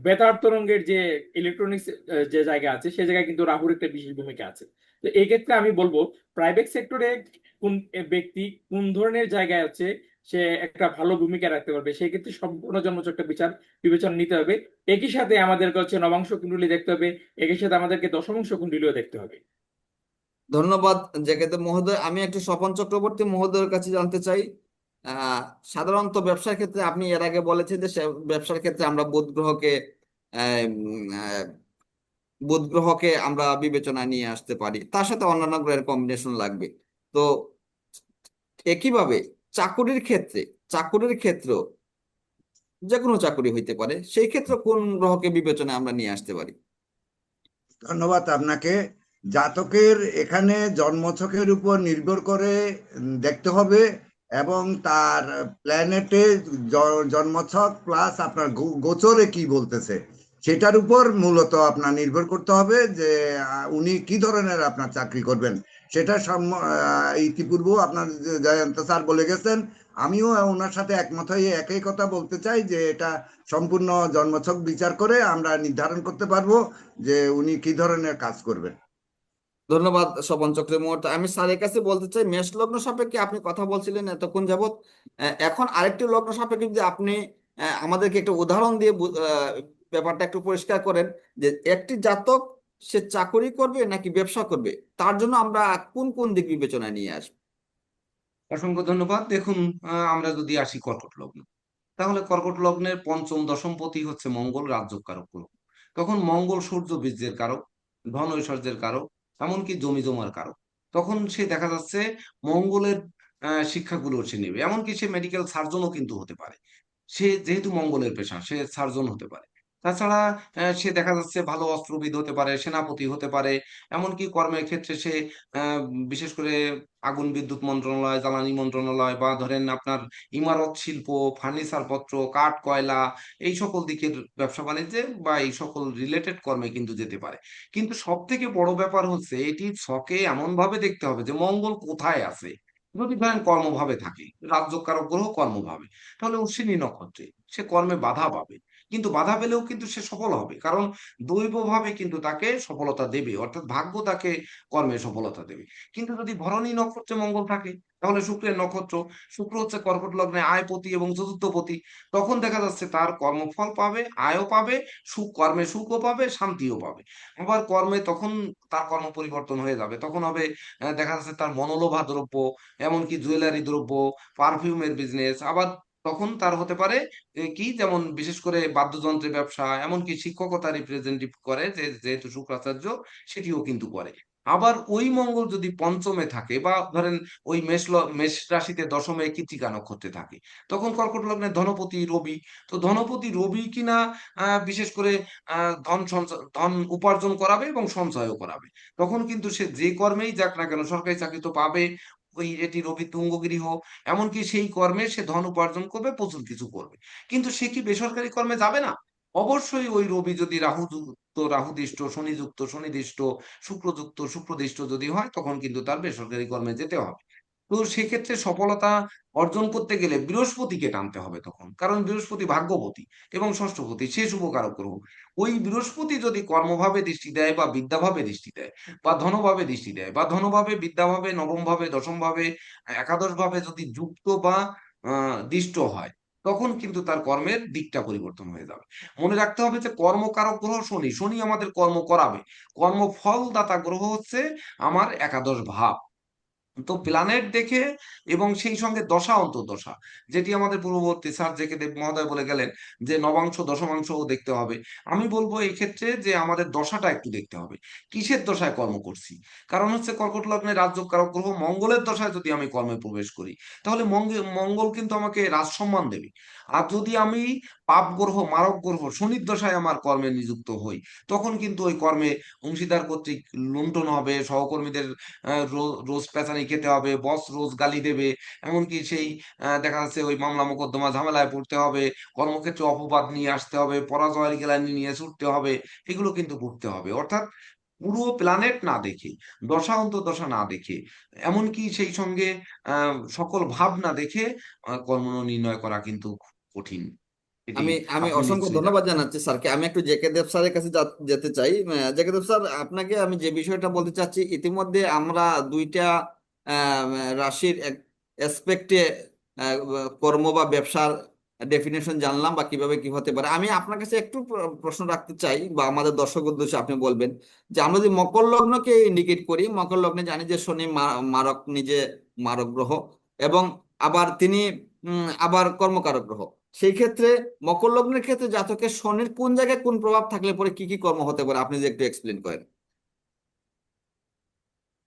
বেতার তরঙ্গের যে ইলেকট্রনিক্স যে জায়গা আছে সে জায়গায় কিন্তু রাহুর একটা বিশেষ ভূমিকা আছে। তো এই ক্ষেত্রে আমি বলবো প্রাইভেট সেক্টরে কোন ব্যক্তি কোন ধরনের জায়গায় আছে সে একটা ভালো ভূমিকা রাখতে পারবে, সেই ক্ষেত্রে সম্পূর্ণ জন্মচক্র বিবেচনা নিতে হবে। একই সাথে আমাদেরকে হচ্ছে নবাংশ কুণ্ডলী দেখতে হবে, একই সাথে আমাদেরকে দশমাংশ কুণ্ডলীও দেখতে হবে। ধন্যবাদ জেকেতে মহোদয়। আমি একটু স্বপন চক্রবর্তী মহোদয়ের কাছে জানতে চাই, আহ সাধারণত ব্যবসার ক্ষেত্রে আপনি এর আগে বলেছেন যে ব্যবসার ক্ষেত্রে আমরা বুধ গ্রহকে আমরা বিবেচনায় নিয়ে আসতে পারি, তার সাথে অন্যান্য গ্রহের কম্বিনেশন লাগবে। তো একইভাবে চাকুরির ক্ষেত্রে চাকুরির ক্ষেত্র যে কোনো চাকুরি হইতে পারে, সেই ক্ষেত্রে কোন গ্রহকে বিবেচনায় আমরা নিয়ে আসতে পারি? ধন্যবাদ আপনাকে। জাতকের এখানে জন্মছকের উপর নির্ভর করে দেখতে হবে, এবং তার প্ল্যানেটে জন্মছক প্লাস আপনার গোচরে কি বলতেছে সেটার উপর মূলত আপনার নির্ভর করতে হবে যে উনি কি ধরনের আপনার চাকরি করবেন। সেটা ইতিপূর্বে আপনার জয়ন্ত স্যার বলে গেছেন, আমিও ওনার সাথে একমত হয়ে একই কথা বলতে চাই যে এটা সম্পূর্ণ জন্মছক বিচার করে আমরা নির্ধারণ করতে পারবো যে উনি কি ধরনের কাজ করবেন। ধন্যবাদ স্বপন চক্রবর্তী। আমি স্যারের কাছে বলতে চাই, মেষ লগ্ন সাপেক্ষে আপনি কথা বলছিলেন এতক্ষণ যাবত, এখন আরেকটি লগ্ন সাপেক্ষে যদি আপনি আমাদেরকে একটা উদাহরণ দিয়ে ব্যাপারটা একটু পরিষ্কার করেন, যে একটি জাতক সে চাকরি করবে নাকি ব্যবসা করবে, তার জন্য আমরা কোন কোন দিক বিবেচনায় নিয়ে আসবো? অসংখ্য ধন্যবাদ। দেখুন, আমরা যদি আসি কর্কট লগ্ন, তাহলে কর্কট লগ্নের পঞ্চম দশমপতি হচ্ছে মঙ্গল, রাজযোগ কারক গ্রহ। তখন মঙ্গল সূর্য বীর্যের কারক, ধন ঐশ্বর্যের কারক, এমনকি জমি জমার কারক। তখন সে দেখা যাচ্ছে মঙ্গলের শিক্ষাগুলো সে নেবে, এমনকি সে মেডিকেল সার্জনও কিন্তু হতে পারে। সে যেহেতু মঙ্গলের পেশা, সে সার্জন হতে পারে। তাছাড়া সে দেখা যাচ্ছে ভালো অস্ত্রবিদ হতে পারে, সেনাপতি হতে পারে। এমনকি কর্মের ক্ষেত্রে সে আহ, বিশেষ করে আগুন বিদ্যুৎ মন্ত্রণালয়, জ্বালানি মন্ত্রণালয়, বা ধরেন আপনার ইমারত শিল্প, ফার্নিচার পত্র, কাঠ, কয়লা, এই সকল দিকের ব্যবসা বাণিজ্যে বা এই সকল রিলেটেড কর্মে কিন্তু যেতে পারে। কিন্তু সব থেকে বড় ব্যাপার হচ্ছে এটি ছকে এমন ভাবে দেখতে হবে যে মঙ্গল কোথায় আছে। যদি ধরেন কর্মভাবে থাকে, রাজ্যকারক গ্রহ কর্মভাবে, তাহলে অশ্বিনী নক্ষত্রে সে কর্মে বাধা পাবে। কিন্তু বাধা পেলেও কিন্তু সে সফল হবে, কারণ দৈবভাবে কিন্তু তাকে সফলতা দেবে, অর্থাৎ ভাগ্য তাকে কর্মে সফলতা দেবে। কিন্তু যদি ভরণী নক্ষত্রে মঙ্গল থাকে, তাহলে শুক্রের নক্ষত্র, শুক্র হচ্ছে কর্কট লগ্নে আয়পতি এবং চতুর্থপতি, তখন দেখা যাচ্ছে তার কর্মফল পাবে, আয়ও পাবে, কর্মে সুখও পাবে, শান্তিও পাবে। আবার কর্মে তখন তার কর্ম পরিবর্তন হয়ে যাবে, তখন হবে দেখা যাচ্ছে তার মনোলোভা দ্রব্য, এমনকি জুয়েলারি দ্রব্য, পারফিউমের বিজনেস। আবার তখন তার হতে পারে কি, যেমন বিশেষ করে বাদ্যযন্ত্রের ব্যবসা, এমনকি শিক্ষকতা রিপ্রেজেন্টেটিভ করে, যে যেহেতু শুক্রাচার্য সেটিও কিন্তু করে। আবার ওই মঙ্গল যদি পঞ্চমে থাকে, বা ধরেন ওই মেষ রাশিতে দশমে কৃত্তিকা নক্ষত্রে থাকে, তখন কর্কট লগ্নে ধনপতি রবি। তো ধনপতি রবি কিনা বিশেষ করে ধন উপার্জন করাবে এবং সঞ্চয়ও করাবে। তখন কিন্তু সে যে কর্মেই যাক না কেন, সরকারি চাকরি তো পাবে, ওই এটি রবি তুঙ্গ গৃহ, এমনকি সেই কর্মে সে ধন উপার্জন করবে, প্রচুর কিছু করবে। কিন্তু সে কি বেসরকারি কর্মে যাবে না? অবশ্যই ওই রবি যদি রাহুযুক্ত, রাহুদৃষ্ট, শনিযুক্ত, শনিদৃষ্ট, শুক্রযুক্ত, শুক্রদৃষ্ট যদি হয়, তখন কিন্তু তার বেসরকারি কর্মে যেতে হবে। তো সেক্ষেত্রে সফলতা অর্জন করতে গেলে বৃহস্পতিকে টানতে হবে তখন, কারণ বৃহস্পতি ভাগ্যপতি এবং ষষ্ঠপতি, সে শুভকারক গ্রহ। ওই বৃহস্পতি যদি কর্মভাবে দৃষ্টি দেয়, বা বিদ্যাভাবে দৃষ্টি দেয়, বা ধনভাবে দৃষ্টি দেয়, বা ধনভাবে, বিদ্যাভাবে, নবম ভাবে, দশম ভাবে, একাদশ ভাবে যদি যুক্ত বা দৃষ্ট হয়, তখন কিন্তু তার কর্মের দিকটা পরিবর্তন হয়ে যাবে। মনে রাখতে হবে যে কর্মকারক গ্রহ শনি, শনি আমাদের কর্ম করাবে। কর্মফলদাতা গ্রহ হচ্ছে আমার একাদশ ভাব। তো প্ল্যানেট দেখে এবং সেই সঙ্গে দশা অন্তর্দশা, যেটি আমাদের পূর্ববর্তী স্যার জেকে দেব মহোদয় বলে গেলেন যে নবাংশ দশমাংশও দেখতে হবে। আমি বলবো এই ক্ষেত্রে যে আমাদের দশাটা একটু দেখতে হবে, কিসের দশায় কর্ম করছি। কারণ হচ্ছে কর্কট লগ্নে রাজযোগকারক গ্রহ মঙ্গলের দশায় যদি আমি কর্মে প্রবেশ করি, তাহলে মঙ্গল কিন্তু আমাকে রাজসম্মান দেবে। আর যদি আমি পাপ গ্রহ, মারক গ্রহ শনির দশায় আমার কর্মে নিযুক্ত হই, তখন কিন্তু ওই কর্মে অংশীদার কর্তৃক লুণ্ঠন হবে, সহকর্মীদের রোজ পেঁচানি খেতে হবে, বস রোজ গালি দেবে, এমনকি সেই দেখা যাচ্ছে ওই মামলা মোকদ্দমা ঝামেলায় পড়তে হবে, কর্মক্ষেত্রে অপবাদ নিয়ে আসতে হবে, পরাজয়ের গ্লানি নিয়ে ছুটতে হবে, এগুলো কিন্তু করতে হবে। অর্থাৎ পুরো প্ল্যানেট না দেখে, দশা অন্তর্দশা না দেখে, এমনকি সেই সঙ্গে সকল ভাব না দেখে কর্ম নির্ণয় করা কিন্তু খুব কঠিন। এটি আমি আমি আপনি অসংখ্য নিশ্চয়ই ধন্যবাদ জানেন। জানাচ্ছি স্যারকে। আমি একটু জেকে দেব স্যারের কাছে যেতে চাই। জেকে দেব স্যার, আপনাকে আমি যে বিষয়টা বলতে চাচ্ছি, ইতিমধ্যে আমরা দুইটা আহ, রাশির এসপেক্টে কর্ম বা ব্যবসার ডেফিনেশন জানলাম বা কিভাবে কি হতে পারে। আমি আপনার কাছে একটু প্রশ্ন রাখতে চাই, বা আমাদের দর্শক উদ্দেশ্যে আপনি বলবেন যে আমরা যদি মকর লগ্নকে ইন্ডিকেট করি, মকর লগ্নে জানি যে শনি মারক, নিজে মারক গ্রহ, এবং আবার তিনি আবার কর্মকারক গ্রহ। সেই ক্ষেত্রে মকর লগ্নের ক্ষেত্রে জাতকের শনির কোন জায়গায় কোন প্রভাব থাকলে পরে কি কি কর্ম হতে পারে, আপনি যদি একটু এক্সপ্লেন করেন।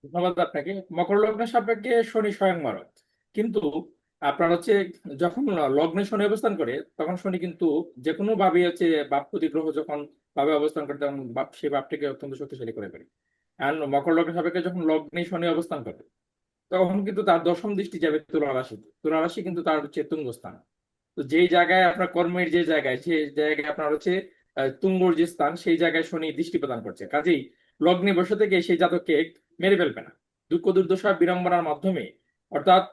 ধন্যবাদ আপনাকে। মকর লগ্নের সাপেক্ষে শনি স্বয়ং মারক, কিন্তু আপনার হচ্ছে যখন লগ্নে শনি অবস্থান করে তখন শনি কিন্তু যে কোনো ভাবে হচ্ছে বাপপতি গ্রহ যখন ভাবে অবস্থান করে তখন সেই ভাবটিকে অত্যন্ত শক্তিশালী করে ফেলে। আর মকর লগ্নের সাপেক্ষে যখন লগ্নে শনি অবস্থান করে তখন কিন্তু তার দশম দৃষ্টি যাবে তুলা রাশিতে। তুলা রাশি কিন্তু তার হচ্ছে তুঙ্গ স্থান। তো যেই জায়গায় আপনার কর্মের যে জায়গায়, সেই জায়গায় আপনার হচ্ছে তুঙ্গর যে স্থান, সেই জায়গায় শনি দৃষ্টি প্রদান করছে। কাজেই লগ্নে বসে থেকে সেই জাতককে মেরে ফেলবে না, দুঃখ দুর্দশা বিড়ম্বনার মাধ্যমে। অর্থাৎ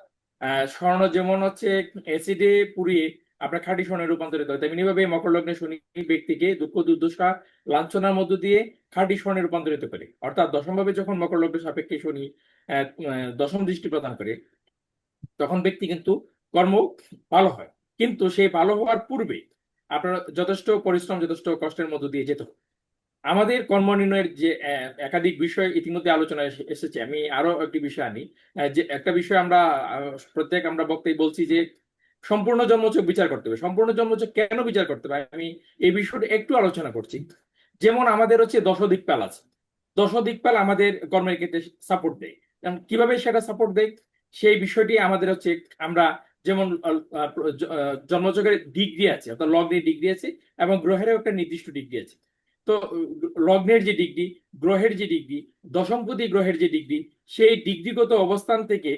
স্বর্ণ যেমন হচ্ছে অ্যাসিডে পুড়িয়ে আপনার খাঁটি স্বর্ণে রূপান্তরিত হয়, তেমনি ভাবে মকর লগ্নে শনি ব্যক্তিকে দুঃখ দুর্দশা লাঞ্ছনার মধ্য দিয়ে খাঁটি স্বর্ণে রূপান্তরিত করে। অর্থাৎ দশম ভাবে যখন মকর লগ্নের সাপেক্ষে শনি দশম দৃষ্টি প্রদান করে তখন ব্যক্তি কিন্তু কর্ম ভালো হয়, কিন্তু সেই ভালো হওয়ার পূর্বে আপনার যথেষ্ট পরিশ্রম, যথেষ্ট কষ্টের মধ্য দিয়ে যেতে হবে। আমাদের কর্ম নির্ণয়ের যে একাধিক বিষয় ইতিমধ্যে আলোচনায় এসেছে, আমি আরো একটি বিষয় আনি। যে একটা বিষয় আমরা প্রত্যেক আমরা বক্তাই বলছি যে সম্পূর্ণ জন্মচক বিচার করতে হবে। সম্পূর্ণ জন্মচক কেন বিচার করতে হবে, আমি এই বিষয়টা একটু আলোচনা করছি। যেমন আমাদের হচ্ছে দশ দিকপাল আছে, দশ দিকপাল আমাদের কর্মের ক্ষেত্রে সাপোর্ট দেয়। কিভাবে সেটা সাপোর্ট দেয় সেই বিষয়টি আমাদের হচ্ছে, আমরা যেমন জন্মচকের ডিগ্রি আছে, অর্থাৎ লগ্নের ডিগ্রি আছে এবং গ্রহেরও একটা নির্দিষ্ট ডিগ্রি আছে। তো লগ্নের যে ডিগ্রি, গ্রহের যে ডিগ্রি, দশমপতি গ্রহের যে ডিগ্রি, সেই ডিগ্রিগত অবস্থান থেকে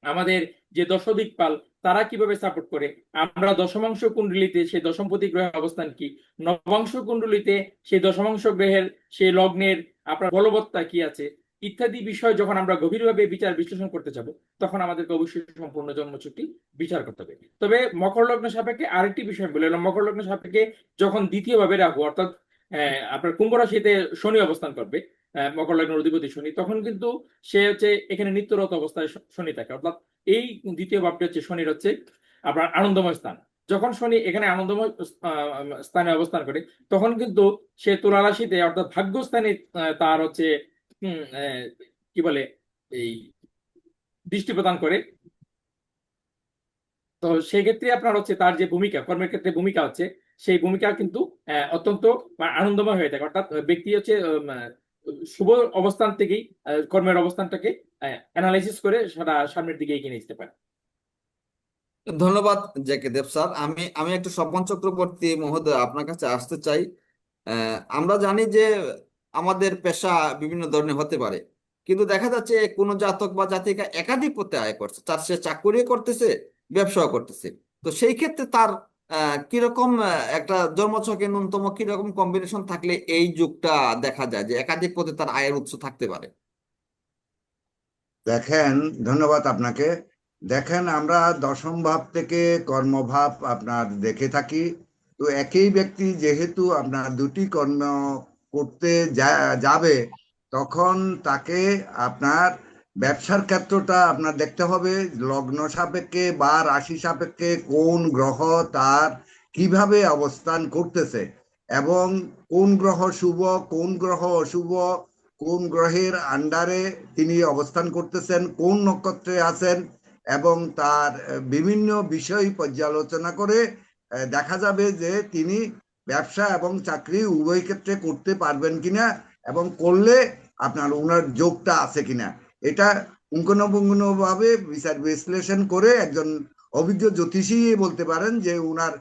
আমাদের যে দশদিকপাল তারা কিভাবে সাপোর্ট করে, আমরা দশমাংশ কুণ্ডলিতে সেই দশমপতি গ্রহের অবস্থান কি, নবাংশ কুণ্ডলিতে সেই দশমাংশ গ্রহের সেই লগ্নের আপনার বলবত্তা কি আছে, ইত্যাদি বিষয় যখন আমরা গভীরভাবে বিচার বিশ্লেষণ করতে যাব তখন আমাদেরকে অবশ্যই সম্পূর্ণ জন্মচুক্তি বিচার করতে হবে। তবে মকর লগ্ন সাপেক্ষে আরেকটি বিষয় বলে এলাম, মকর লগ্ন সাপেক্ষে যখন দ্বিতীয়ভাবে রাহু অর্থাৎ আপনার কুম্ভ রাশিতে শনি অবস্থান করবে, মকর লগ্নের অধিপতি শনি, তখন কিন্তু সে হচ্ছে এখানে নিত্যরত অবস্থায় শনি থাকে। অর্থাৎ এই দ্বিতীয় ভাবটি হচ্ছে শনির হচ্ছে আপনার আনন্দময় স্থান। যখন শনি এখানে আনন্দময় স্থানে অবস্থান করে তখন কিন্তু সে তুলা রাশিতে অর্থাৎ ভাগ্যস্থানে তার হচ্ছে কি বলে এই দৃষ্টি প্রদান করে। তো সেই ক্ষেত্রে আপনার হচ্ছে তার যে ভূমিকা, কর্মের ক্ষেত্রে ভূমিকা হচ্ছে, সেই ভূমিকা কিন্তু অত্যন্ত আনন্দময় হয়ে থাকে। অর্থাৎ ব্যক্তি হচ্ছে শুভ অবস্থান থেকেই কর্মের অবস্থানটাকে অ্যানালাইসিস করে সেটা সামনের দিকে এগিয়ে নিয়ে যেতে পারে। ধন্যবাদ জেকে দেব স্যার। আমি আমি একটু স্বপন চক্রবর্তী মহোদয় আপনার কাছে আসতে চাই। আমরা জানি যে আমাদের পেশা বিভিন্ন ধরনের হতে পারে, কিন্তু দেখা যাচ্ছে কোনো জাতক বা জাতিকা একাধিক পথে আয় করছে, তার সে চাকরিও করতেছে, ব্যবসাও করতেছে। তো সেই ক্ষেত্রে তার কিরকম একটা জন্মছকে ন্যূনতম কিরকম কম্বিনেশন থাকলে এই যুগটা দেখা যায় যে একাধিক পথে তার আয়ের উৎস থাকতে পারে। দেখেন, ধন্যবাদ আপনাকে। দেখেন, আমরা দশম ভাব থেকে কর্মভাব আপনার দেখে থাকি। তো একই ব্যক্তি যেহেতু আপনার দুটি কর্ম করতে যাবে, তখন তাকে আপনার ব্যবসার ক্ষেত্রটা আপনার দেখতে হবে লগ্ন সাপেক্ষে বা রাশি সাপেক্ষে কোন গ্রহ তার কিভাবে অবস্থান করতেছে, এবং কোন গ্রহ শুভ, কোন গ্রহ অশুভ, কোন গ্রহের আন্ডারে তিনি অবস্থান করতেছেন, কোন নক্ষত্রে আছেন, এবং তার বিভিন্ন বিষয় পর্যালোচনা করে দেখা যাবে যে তিনি ব্যবসা এবং চাকরি উভয় ক্ষেত্রে করতে পারবেন কিনা, এবং করলে আপনার ওনার যোগটা আছে কিনা। এটা পুঙ্খানুপুঙ্খভাবে বিচার বিশ্লেষণ করে একজন অভিজ্ঞ জ্যোতিষী বলতে পারেন যে ওনার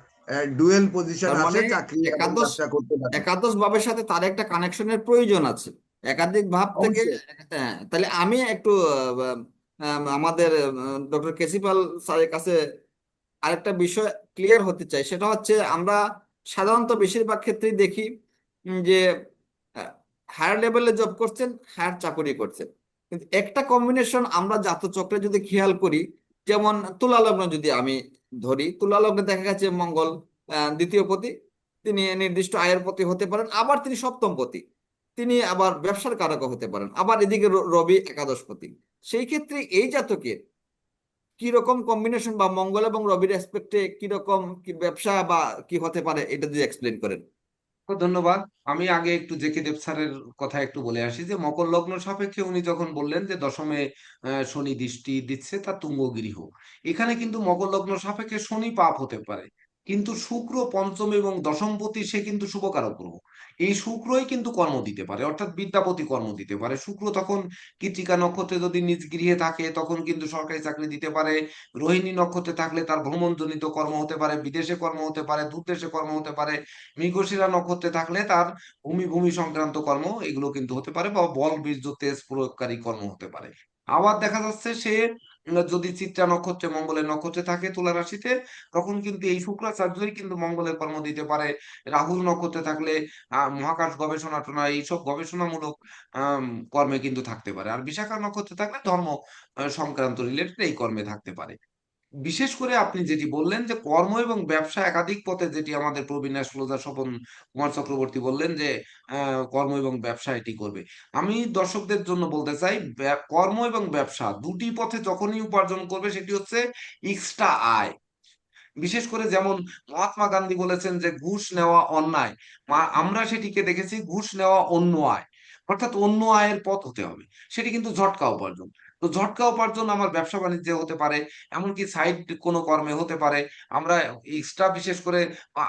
ডুয়েল পজিশন তার আছে, মানে চাকরি এবং একাদশ ব্যবসা করতে পারবেন। একাদশ ভাবের সাথে তার একটা কানেকশনের প্রয়োজন আছে, একাধিক ভাব থেকে। অবশ্যই। হ্যাঁ, তাহলে আমি একটু আমাদের ডক্টর কেসিপাল স্যারের কাছে আরেকটা বিষয় ক্লিয়ার হতে চাই, সেটা হচ্ছে আমরা সাধারণত বেশিরভাগ ক্ষেত্রেই দেখি যে হায়ার লেভেলে জব করছেন, হায়ার চাকরি করছেন, কিন্তু একটা কম্বিনেশন আমরা জাতচক্রে যদি খেয়াল করি, যেমন তুলা লগ্ন যদি আমি ধরি, তুলা লগ্নে দেখা গেছে মঙ্গল দ্বিতীয় পতি, তিনি নির্দিষ্ট আয়ের পতি হতে পারেন, আবার তিনি সপ্তম পতি, তিনি আবার ব্যবসার কারকও হতে পারেন, আবার এদিকে রবি একাদশ পতি। সেই ক্ষেত্রে এই জাতকের কি রকম কম্বিনেশন বা মঙ্গল এবং রবির অ্যাসপেক্টে কি রকম কি ব্যবসা বা কি হতে পারে, এটা যদি এক্সপ্লেন করেন। ধন্যবাদ। আমি আগে একটু জেকে দেব স্যারের কথা একটু বলে আসি যে মকর লগ্ন সাপেক্ষে উনি যখন বললেন যে দশমে শনি দৃষ্টি দিচ্ছে তার তুঙ্গ গৃহ, এখানে কিন্তু মকর লগ্ন সাপেক্ষে শনি পাপ হতে পারে, কিন্তু শুক্র পঞ্চম এবং দশমপতি সে কিন্তু শুভকারক গ্রহ। এই শুক্রই কিন্তু কর্ম দিতে পারে, অর্থাৎ বিদ্যাপতি কর্ম দিতে পারে। শুক্র তখন কৃত্তিকা নক্ষত্রে যদি নিজ গৃহে থাকে তখন কিন্তু সরকারি চাকরি দিতে পারে। রোহিণী নক্ষত্রে থাকলে তার ভ্রমণজনিত কর্ম হতে পারে, বিদেশে কর্ম হতে পারে, দূরদেশে কর্ম হতে পারে। মৃগশিরা নক্ষত্রে থাকলে তার ভূমি সংক্রান্ত কর্ম এগুলো কিন্তু হতে পারে, বা বল বীর্য তেজ প্রয়োগকারী কর্ম হতে পারে। আবার দেখা যাচ্ছে সে যদি চিত্রা নক্ষত্রে মঙ্গলের নক্ষত্রে থাকে তুলা রাশিতে, তখন কিন্তু এই শুক্রাচার্যই কিন্তু মঙ্গলের কর্ম দিতে পারে। রাহুল নক্ষত্রে থাকলে মহাকাশ গবেষণা টনা এইসব গবেষণামূলক আহ কর্মে কিন্তু থাকতে পারে। আর বিশাখা নক্ষত্রে থাকলে ধর্ম সংক্রান্ত রিলেটেড এই কর্মে থাকতে পারে। বিশেষ করে আপনি যেটি বললেন যে কর্ম এবং ব্যবসা একাধিক পথে, যেটি আমাদের প্রবীণ অ্যাস্ট্রোলজার স্বপন কুমার চক্রবর্তী বললেন যে কর্ম এবং ব্যবসা এটি করবে। আমি দর্শকদের জন্য বলতে চাই, কর্ম এবং ব্যবসা দুটি পথে যখনই উপার্জন করবে সেটি হচ্ছে এক্সট্রা আয়। বিশেষ করে যেমন মহাত্মা গান্ধী বলেছেন যে ঘুষ নেওয়া অন্যায়, আমরা সেটিকে দেখেছি ঘুষ নেওয়া অন্য আয়, অর্থাৎ অন্য আয়ের পথ হতে হবে। সেটি কিন্তু ঝটকা উপার্জন। তো ঝটকা উপার্জন আমার ব্যবসা বাণিজ্যে হতে পারে, এমনকি সাইড কোনো কর্মে হতে পারে। আমরা এক্সট্রা বিশেষ করে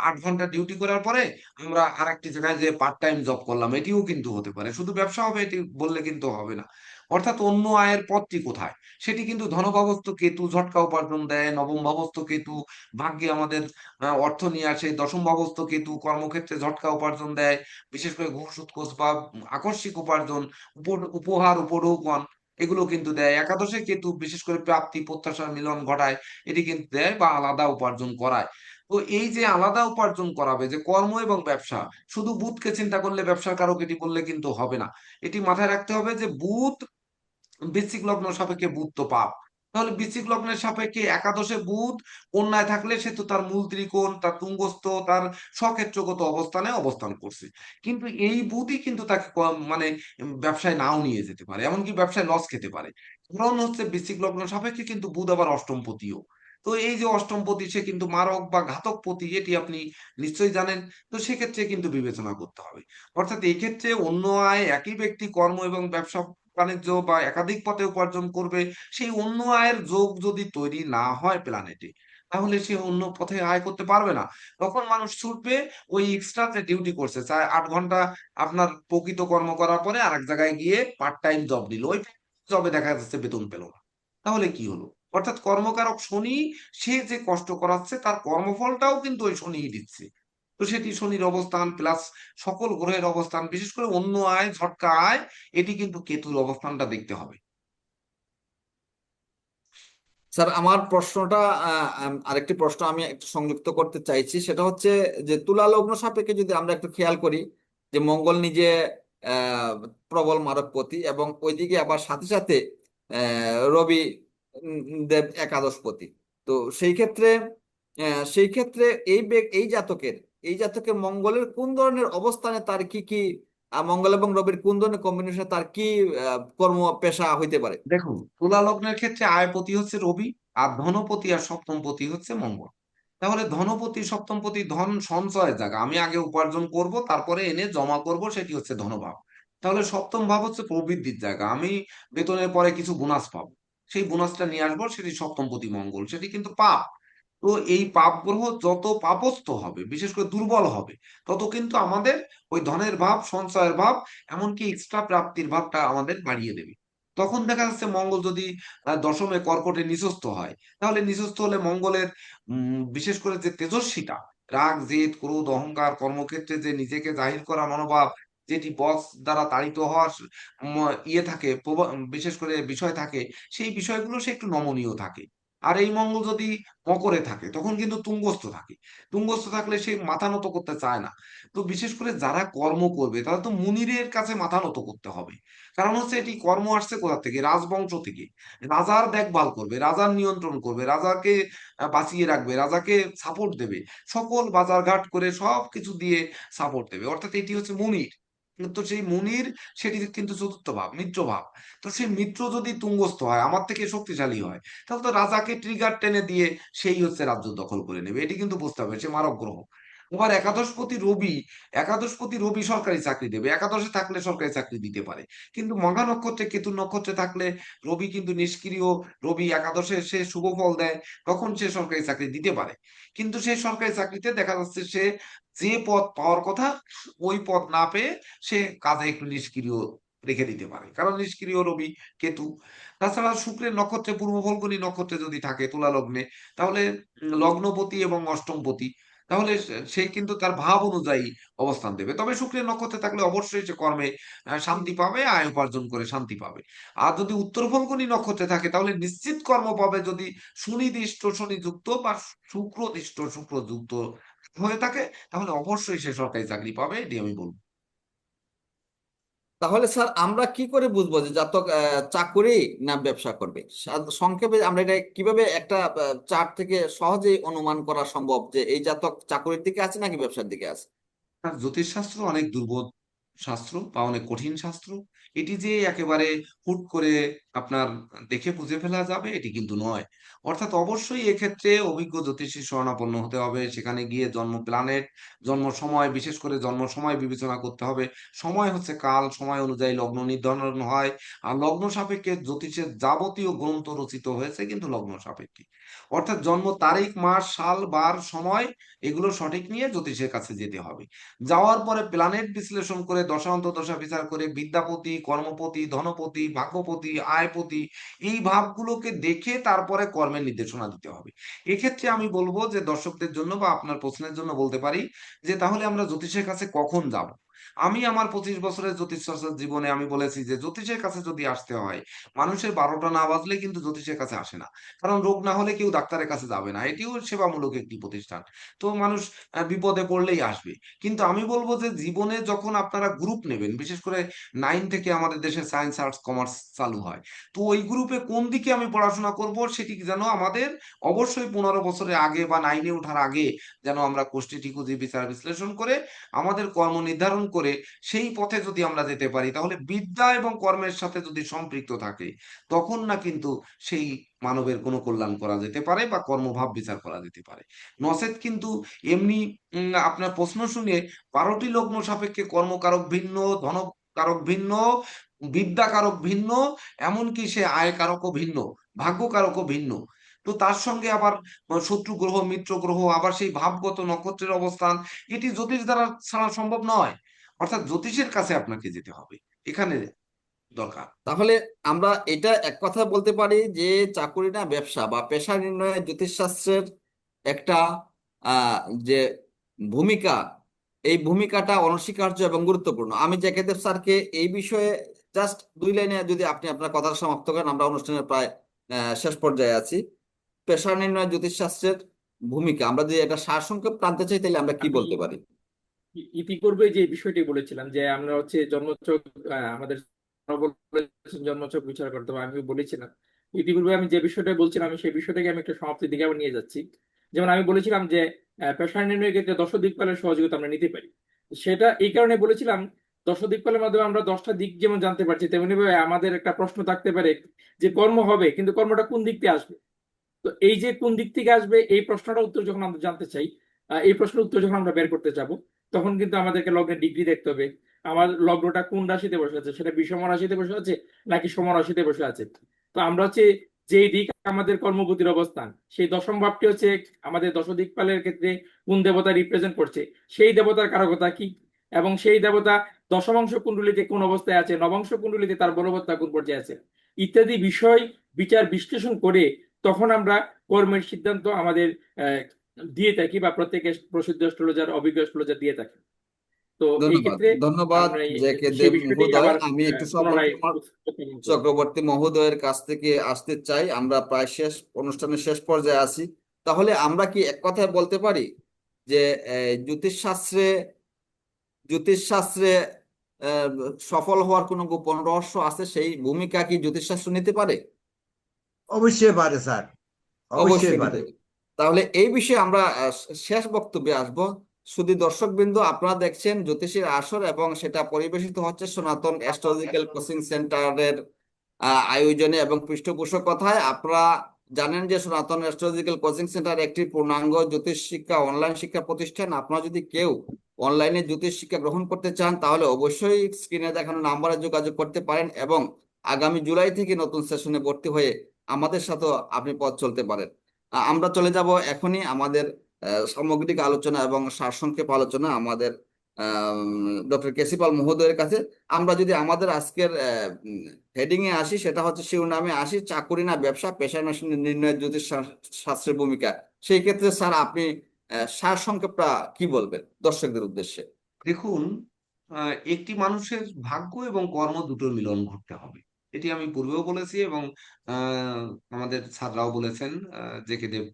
8 ঘন্টা ডিউটি করার পরে আমরা আর একটি জায়গায় যে পার্ট টাইম জব করলাম, এটিও কিন্তু হতে পারে। শুধু ব্যবসা হবে এটি বললে কিন্তু হবে না। অর্থাৎ অন্য আয়ের পথটি কোথায়, সেটি কিন্তু ধনভাবস্থ কেতু ঝটকা উপার্জন দেয়, নবম ভাবস্থ কেতু ভাগ্যে আমাদের অর্থ নিয়ে আসে, দশম ভাবস্থ কেতু কর্মক্ষেত্রে ঝটকা উপার্জন দেয়, বিশেষ করে ঘুষ উৎকোচ বা আকস্মিক উপার্জন, উপহার উপঢৌকন এগুলো কিন্তু দেয়। একাদশে কেতু বিশেষ করে প্রাপ্তি প্রত্যাশার মিলন ঘটায়, এটি কিন্তু দেয় বা আলাদা উপার্জন করায়। তো এই যে আলাদা উপার্জন করাবে যে কর্ম এবং ব্যবসা, শুধু বুধকে চিন্তা করলে ব্যবসার কারক এটি বললে কিন্তু হবে না। এটি মাথায় রাখতে হবে যে বুধ বৃশ্চিক লগ্ন সাপেক্ষে বুধ তো পাপ, তাহলে বৃশ্চিক লগ্নের সাপেক্ষে একাদশে বুধ কন্যায় থাকলে সে তো তার মূল ত্রিকোণ, তার তুঙ্গস্থ, তার স্বক্ষেত্রগত অবস্থানে অবস্থান করছে। কিন্তু এই বুধই কিন্তু তাকে মানে ব্যবসায় নাও নিয়ে যেতে পারে, এমনকি ব্যবসায় লস খেতে পারে। কারণ হচ্ছে বৃশ্চিক লগ্ন সাপেক্ষে কিন্তু বুধ আবার অষ্টমপতিও। তো এই যে অষ্টমপতি সে কিন্তু মারক বা ঘাতক পতি, এটি আপনি নিশ্চয়ই জানেন। তো সেক্ষেত্রে কিন্তু বিবেচনা করতে হবে। অর্থাৎ এই ক্ষেত্রে অন্য আয় একই ব্যক্তি কর্ম এবং ব্যবসা বাণিজ্য বা একাধিক পথে উপার্জন করবে, সেই অন্য আয়ের যোগ যদি তৈরি না হয় প্ল্যানেটে, তাহলে সে অন্য পথে আয় করতে পারবে না। তখন মানুষ ছুটবে ওই এক্সট্রা যে ডিউটি করছে, 8 ঘন্টা আপনার প্রকৃত কর্ম করার পরে আরেক জায়গায় গিয়ে পার্ট টাইম জব নিল, ওই জবে দেখা যাচ্ছে বেতন পেল না। তাহলে কি হলো? অর্থাৎ কর্মকারক শনি, সে যে কষ্ট করাচ্ছে তার কর্মফলটাও কিন্তু ওই শনিই দিচ্ছে। তো সেটি শনির অবস্থান প্লাস সকল গ্রহের অবস্থান, বিশেষ করে অন্য আয় ঝটকা আয়, এটি কিন্তু কেতুর অবস্থানটা দেখতে হবে। স্যার, আমার প্রশ্নটা আরেকটি প্রশ্ন আমি একটু সংযুক্ত করতে চাইছি, সেটা হচ্ছে যে তুলা লগ্ন সাপেক্ষে যদি আমরা একটু খেয়াল করি যে মঙ্গল নিজে আহ, প্রবল মারকপতি, এবং ওইদিকে আবার সাথে সাথে রবি দেব একাদশপতি। তো সেই ক্ষেত্রে এই জাতকের মঙ্গলের কোন ধরনের অবস্থানে তার কি কি মঙ্গল এবং রবির কোন ধরনের কম্বিনেশন তার কি কর্ম পেশা হইতে পারে? দেখুন, তুলা লগ্নের ক্ষেত্রে আয়পতি হচ্ছে রবি, আর ধনপতি আর সপ্তমপতি হচ্ছে মঙ্গল। তাহলে ধনপতি সপ্তমপতি ধন সঞ্চয়ের জায়গা, আমি আগে উপার্জন করব তারপরে এনে জমা করব, সেটি হচ্ছে ধনভাব। তাহলে সপ্তম ভাব হচ্ছে প্রবৃদ্ধির জায়গা, আমি বেতনের পরে কিছু বোনাস পাবো, সেই বোনাসটা নিয়ে আসবো, সেটি সপ্তমপতি মঙ্গল, সেটি কিন্তু পাপ। তো এই পাপ গ্রহ যত পাপস্থ হবে, বিশেষ করে দুর্বল হবে, তত কিন্তু আমাদের ওই ধনের ভাব সঞ্চয়ের ভাব, এমনকি এক্সট্রা প্রাপ্তির ভাবটা আমাদের বাড়িয়ে দেবে। তখন দেখা যাচ্ছে মঙ্গল যদি দশমে কর্কটে নিচস্থ হয়, তাহলে নিচস্থ হলে মঙ্গলের বিশেষ করে যে তেজস্বিতা, রাগ জেদ ক্রোধ অহংকার, কর্মক্ষেত্রে যে নিজেকে জাহির করা মনোভাব, যেটি বস দ্বারা তাড়িত হওয়ার ইয়ে থাকে, বিশেষ করে বিষয় থাকে, সেই বিষয়গুলো সে একটু নমনীয় থাকে। আর এই মঙ্গল যদি মকরে থাকে তখন কিন্তু তুঙ্গস্থ থাকে। তুঙ্গস্থ থাকলে সে মাথা নত করতে চায় না। তো বিশেষ করে যারা কর্ম করবে তারা তো মুনিরের কাছে মাথা নত করতে হবে। কারণ হচ্ছে এটি কর্ম আসছে কোথা থেকে? রাজবংশ থেকে। রাজার দেখভাল করবে, রাজার নিয়ন্ত্রণ করবে, রাজাকে বাঁচিয়ে রাখবে, রাজাকে সাপোর্ট দেবে, সকল বাজারঘাট করে সবকিছু দিয়ে সাপোর্ট দেবে, অর্থাৎ এটি হচ্ছে মুনির। তো সেই মুনির, সেটি কিন্তু চতুর্থ ভাব, মিত্র ভাব। তো সেই মিত্র যদি তুঙ্গস্থ হয়, আমার থেকে শক্তিশালী হয়, তাহলে তো রাজাকে ট্রিগার টেনে দিয়ে সেই হচ্ছে রাজ্য দখল করে নেবে। এটি কিন্তু বুঝতে হবে, সে মারক গ্রহ। আবার একাদশপতি রবি, একাদশপতি রবি সরকারি চাকরি দেবে, একাদশে থাকলে সরকারি চাকরি দিতে পারে। কিন্তু মঘা নক্ষত্রে, কেতু নক্ষত্রে থাকলে রবি কিন্তু নিষ্ক্রিয়। রবি একাদশে সে শুভ ফল দেয়, তখন সে সরকারি চাকরি দিতে পারে। কিন্তু সেই সরকারি চাকরিতে দেখা যাচ্ছে সে যে পদ পাওয়ার কথা ওই পদ না পেয়ে সে কাজে একটু নিষ্ক্রিয় রেখে দিতে পারে, কারণ নিষ্ক্রিয় রবি, কেতু। তাছাড়া শুক্রের নক্ষত্রে, পূর্ব ফল্গুনী নক্ষত্রে যদি থাকে তুলা লগ্নে, তাহলে লগ্নপতি এবং অষ্টমপতি, তাহলে সে কিন্তু তার ভাব অনুযায়ী অবস্থান দেবে। তবে শুক্রের নক্ষত্রে থাকলে অবশ্যই সে কর্মে শান্তি পাবে, আয় উপার্জন করে শান্তি পাবে। আর যদি উত্তর ফল্গুনী নক্ষত্রে থাকে তাহলে নিশ্চিত কর্ম পাবে, যদি সুনির্দিষ্ট শনিযুক্ত বা শুক্রদিষ্ট শুক্রযুক্ত হয়ে থাকে, তাহলে অবশ্যই সে সরকারি চাকরি পাবে, এটি আমি বলবো। তাহলে স্যার আমরা কি করে বুঝবো যে জাতক চাকুরি না ব্যবসা করবে? সংক্ষেপে আমরা এটা কিভাবে একটা চার্ট থেকে সহজেই অনুমান করা সম্ভব যে এই জাতক চাকুরির দিকে আছে নাকি ব্যবসার দিকে আছে? আর জ্যোতিষশাস্ত্র অনেক দুর্বোধ শাস্ত্র বা অনেক কঠিন শাস্ত্র। এটি যে একেবারে হুট করে আপনার দেখে বুঝে ফেলা যাবে এটি কিন্তু নয়। অর্থাৎ অবশ্যই এক্ষেত্রে অভিজ্ঞ জ্যোতিষীর শরণাপন্ন হতে হবে, সেখানে গিয়ে জন্ম প্ল্যানেট, জন্ম সময়, বিশেষ করে জন্ম সময় বিবেচনা করতে হবে। সময় হচ্ছে কাল, সময় অনুযায়ী লগ্ন নির্ধারণ হয়। আর লগ্ন সাপেক্ষে জ্যোতিষের যাবতীয় গ্রন্থ রচিত হয়েছে কিন্তু লগ্ন সাপেক্ষে। অর্থাৎ জন্ম তারিখ, মাস, সাল, বার, সময় এগুলো সঠিক নিয়ে জ্যোতিষের কাছে যেতে হবে। যাওয়ার পরে প্ল্যানেট বিশ্লেষণ করে, দশা অন্তর্দশা বিচার করে, বিদ্যাপতি, কর্মপতি, ধনপতি, ভাগ্যপতি, আয়পতি, এই ভাবগুলোকে দেখে তারপরে কর্মের নির্দেশনা দিতে হবে। এক্ষেত্রে আমি বলবো যে দর্শকদের জন্য বা আপনার প্রশ্নের জন্য বলতে পারি যে তাহলে আমরা জ্যোতিষের কাছে কখন যাব? আমি আমার 25 বছরের জ্যোতিষ চর্চার জীবনে আমি বলেছি যে জ্যোতিষের কাছে যদি আসতে হয়, মানুষের 12টা না বাজলে কিন্তু জ্যোতিষের কাছে আসে না। কারণ রোগ না হলে কেউ ডাক্তারের কাছে যাবে না, এটিও সেবামূলক একটি প্রতিষ্ঠান। তো মানুষ বিপদে পড়লেই আসবে। কিন্তু আমি বলবো যে জীবনে যখন আপনারা গ্রুপ নেবেন, বিশেষ করে 9 থেকে আমাদের দেশে সায়েন্স, আর্টস, কমার্স চালু হয়, তো ওই গ্রুপে কোন দিকে আমি পড়াশোনা করব সেটি যেন আমাদের অবশ্যই 15 বছরের আগে বা 9-এ ওঠার আগে যেন আমরা কোষ্ঠী ঠিকুজি বিচার বিশ্লেষণ করে আমাদের কর্ম নির্ধারণ করে সেই পথে যদি আমরা যেতে পারি, তাহলে বিদ্যা এবং কর্মের সাথে যদি সম্পৃক্ত থাকে, তখন না কিন্তু সেই মানবের কোনো কল্যাণ করা যেতে পারে বা কর্মভাব বিচার করা যেতে পারে। নচেত কিন্তু এমনি আপনার প্রশ্ন শুনে 12টি লগ্ন সাপেক্ষে কর্মকারক ভিন্ন, ধনকারক ভিন্ন, বিদ্যাকারক ভিন্ন, এমনকি সে আয় কারকও ভিন্ন, ভাগ্যকারকও ভিন্ন। তো তার সঙ্গে আবার শত্রু গ্রহ, মিত্র গ্রহ, আবার সেই ভাবগত নক্ষত্রের অবস্থান, এটি জ্যোতিষ দ্বারা ছাড়া সম্ভব নয়। অর্থাৎ জ্যোতিষের কাছে আপনাকে যেতে হবে, এখানে দরকার। তাহলে আমরা এটা এক কথা বলতে পারি যে চাকুরি না ব্যবসা বা পেশা নির্ণয়ে জ্যোতিষশাস্ত্রের একটা আহ, যে ভূমিকা, এই ভূমিকাটা অনস্বীকার্য এবং গুরুত্বপূর্ণ। আমি জ্যাকেদেব স্যারকে এই বিষয়ে জাস্ট 2 লাইনে যদি আপনি আপনার কথা সমাপ্ত করেন, আমরা অনুষ্ঠানের প্রায় শেষ পর্যায়ে আছি। পেশা নির্ণয়ে জ্যোতিষশাস্ত্রের ভূমিকা আমরা যদি এটা সারসংক্ষেপ টানতে চাই তাহলে আমরা কি আমি বলতে পারি? ইতিপূর্বে যে বিষয়টি বলেছিলাম যে আমরা হচ্ছে জন্মছক, আমাদের জন্মছক বিচার করতে হবে, আমি বলেছিলাম ইতিপূর্বে আমি যে বিষয়টা বলছিলাম, আমি সেই বিষয়টাকে আমি একটা সমাপ্তির দিকে আবার নিয়ে যাচ্ছি। যেমন আমি বলেছিলাম যে পেশা নির্ণয়ের ক্ষেত্রে দশ দিকপালের সহযোগিতা আমরা নিতে পারি। সেটা এই কারণে বলেছিলাম, দশ দিকপালের মাধ্যমে আমরা 10টা দিক যেমন জানতে পারছি, তেমনি ভাবে আমাদের একটা প্রশ্ন থাকতে পারে যে কর্ম হবে কিন্তু কর্মটা কোন দিক থেকে আসবে। তো এই যে কোন দিক থেকে আসবে এই প্রশ্নটার উত্তর যখন আমরা জানতে চাই, এই প্রশ্নের উত্তর যখন আমরা বের করতে যাব, তখন কিন্তু আমাদেরকে লগ্নের ডিগ্রি দেখতে হবে। আমার লগ্নটা কোন রাশিতে বসে আছে, সেটা বিষম রাশিতে বসে আছে নাকি সম রাশিতে বসে আছে। তো আমরা হচ্ছে যেই দিক আমাদের কর্মপতির অবস্থান, সেই দশম ভাবটি হচ্ছে আমাদের দশ দিকপালের ক্ষেত্রে কোন দেবতা রিপ্রেজেন্ট করছে, সেই দেবতার কারকতা কি, এবং সেই দেবতা দশমাংশ কুণ্ডলিতে কোন অবস্থায় আছে, নবাংশ কুণ্ডলিতে তার বলবত্তা কোন পর্যায়ে আছে, ইত্যাদি বিষয় বিচার বিশ্লেষণ করে তখন আমরা কর্মের সিদ্ধান্ত আমাদের দিয়ে থাকি বা প্রত্যেকে প্রসিদ্ধ অ্যাস্ট্রোলজার, অভিজ্ঞ অ্যাস্ট্রোলজার দিয়ে থাকি। তো এই ধন্যবাদ ক্ষেত্রে ধন্যবাদ আমরা জে কে সেই দেব বিষয়টি মহোদয়। আবার আমি একটু পুনরায় সমালোচনা উপস্থাপন করব। চক্রবর্তী মহোদয়ের কাছ থেকে আসতে চাই। আমরা প্রায় অনুষ্ঠানের শেষ পর্যায়ে আছি। তাহলে আমরা কি এক কথায় বলতে পারি যে জ্যোতিষশাস্ত্রে আহ, সফল হওয়ার কোনো গোপন রহস্য আছে? সেই ভূমিকা কি জ্যোতিষশাস্ত্র নিতে পারে? অবশ্যই পারে স্যার, অবশ্যই অবশ্যই নিতে পারে। পারে। তাহলে এই বিষয়ে আমরা শেষ বক্তব্যে আসব। শুধু দর্শকবৃন্দ, আপনারা দেখছেন জ্যোতিষীর আসর এবং সেটা পরিবেশিত হচ্ছে সনাতন অ্যাস্ট্রোলজিক্যাল কোচিং সেন্টারের আয়োজনে এবং পৃষ্ঠপোষকতায়। আপনারা জানেন যে সনাতন অ্যাস্ট্রোলজিক্যাল কোচিং সেন্টার একটি পূর্ণাঙ্গ জ্যোতিষ শিক্ষা অনলাইন শিক্ষা প্রতিষ্ঠান। আপনারা যদি কেউ অনলাইনে জ্যোতিষ শিক্ষা গ্রহণ করতে চান তাহলে অবশ্যই স্ক্রিনে দেখানো নাম্বারে যোগাযোগ করতে পারেন এবং আগামী জুলাই থেকে নতুন সেশনে ভর্তি হয়ে আমাদের সাথেও আপনি পথ চলতে পারেন। আমরা চলে যাব এখনই আমাদের সামগ্রিক আলোচনা এবং সারসংক্ষেপ আলোচনা আমাদের ডক্টর কেসিপাল মহোদয়ের কাছে। আমরা যদি আমাদের আজকের হেডিং এ আসি, সেটা হচ্ছে শিরোনামে আসি, চাকুরি না ব্যবসা, পেশা নির্ণয়ের জ্যোতিষ শাস্ত্রের ভূমিকা। সেই ক্ষেত্রে স্যার আপনি সারসংক্ষেপটা কি বলবেন দর্শকদের উদ্দেশ্যে? দেখুন, একটি মানুষের ভাগ্য এবং কর্ম দুটোর মিলন ঘটতে হবে। এটি আমি পূর্বেও বলেছি এবং আহ, আমাদের স্যাররাও বলেছেন, জে কে দেব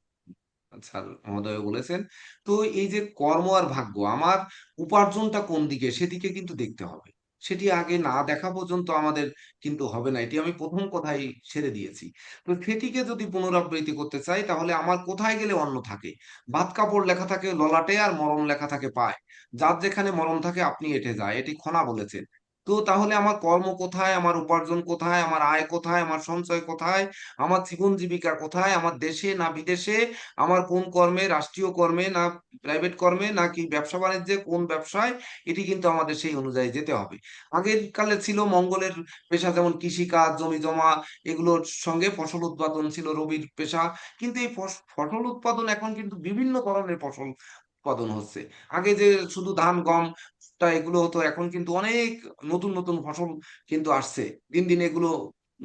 স্যার মহোদয় বলেছেন। তো এই যে কর্ম আর ভাগ্য, আমার উপার্জনটা কোন দিকে সেদিকে কিন্তু দেখতে হবে। সেটি আগে না দেখা পর্যন্ত আমাদের কিন্তু হবে না, এটি আমি প্রথম কথাই ছেড়ে দিয়েছি। তো সেটিকে যদি পুনরাবৃত্তি করতে চাই তাহলে আমার কোথায় গেলে অন্ন থাকে? ভাত কাপড় লেখা থাকে ললাটে আর মরণ লেখা থাকে পায়। যার যেখানে মরণ থাকে আপনি এঁটে যায়, এটি খনা বলেছেন। তো তাহলে আমার কর্ম কোথায়, আমার উপার্জন কোথায়, আমার আয় কোথায়, আমার সঞ্চয় কোথায়, আমার জীবন জীবিকা কোথায়, আমার দেশে না বিদেশে, আমার কোন কর্মে, রাষ্ট্রীয় কর্মে না প্রাইভেট কর্মে নাকি ব্যবসা বাণিজ্যে, কোন ব্যবসায়, এটি কিন্তু আমাদের সেই অনুযায়ী যেতে হবে। আগের কালে ছিল মঙ্গলের পেশা, যেমন কৃষিকাজ, জমি জমা, এগুলোর সঙ্গে ফসল উৎপাদন ছিল রবির পেশা। কিন্তু এই ফসল উৎপাদন এখন কিন্তু বিভিন্ন ধরনের ফসল উৎপাদন হচ্ছে। আগে যে শুধু ধান গম এগুলো হতো, এখন কিন্তু অনেক নতুন নতুন ফসল কিন্তু আসছে। দিন দিন এগুলো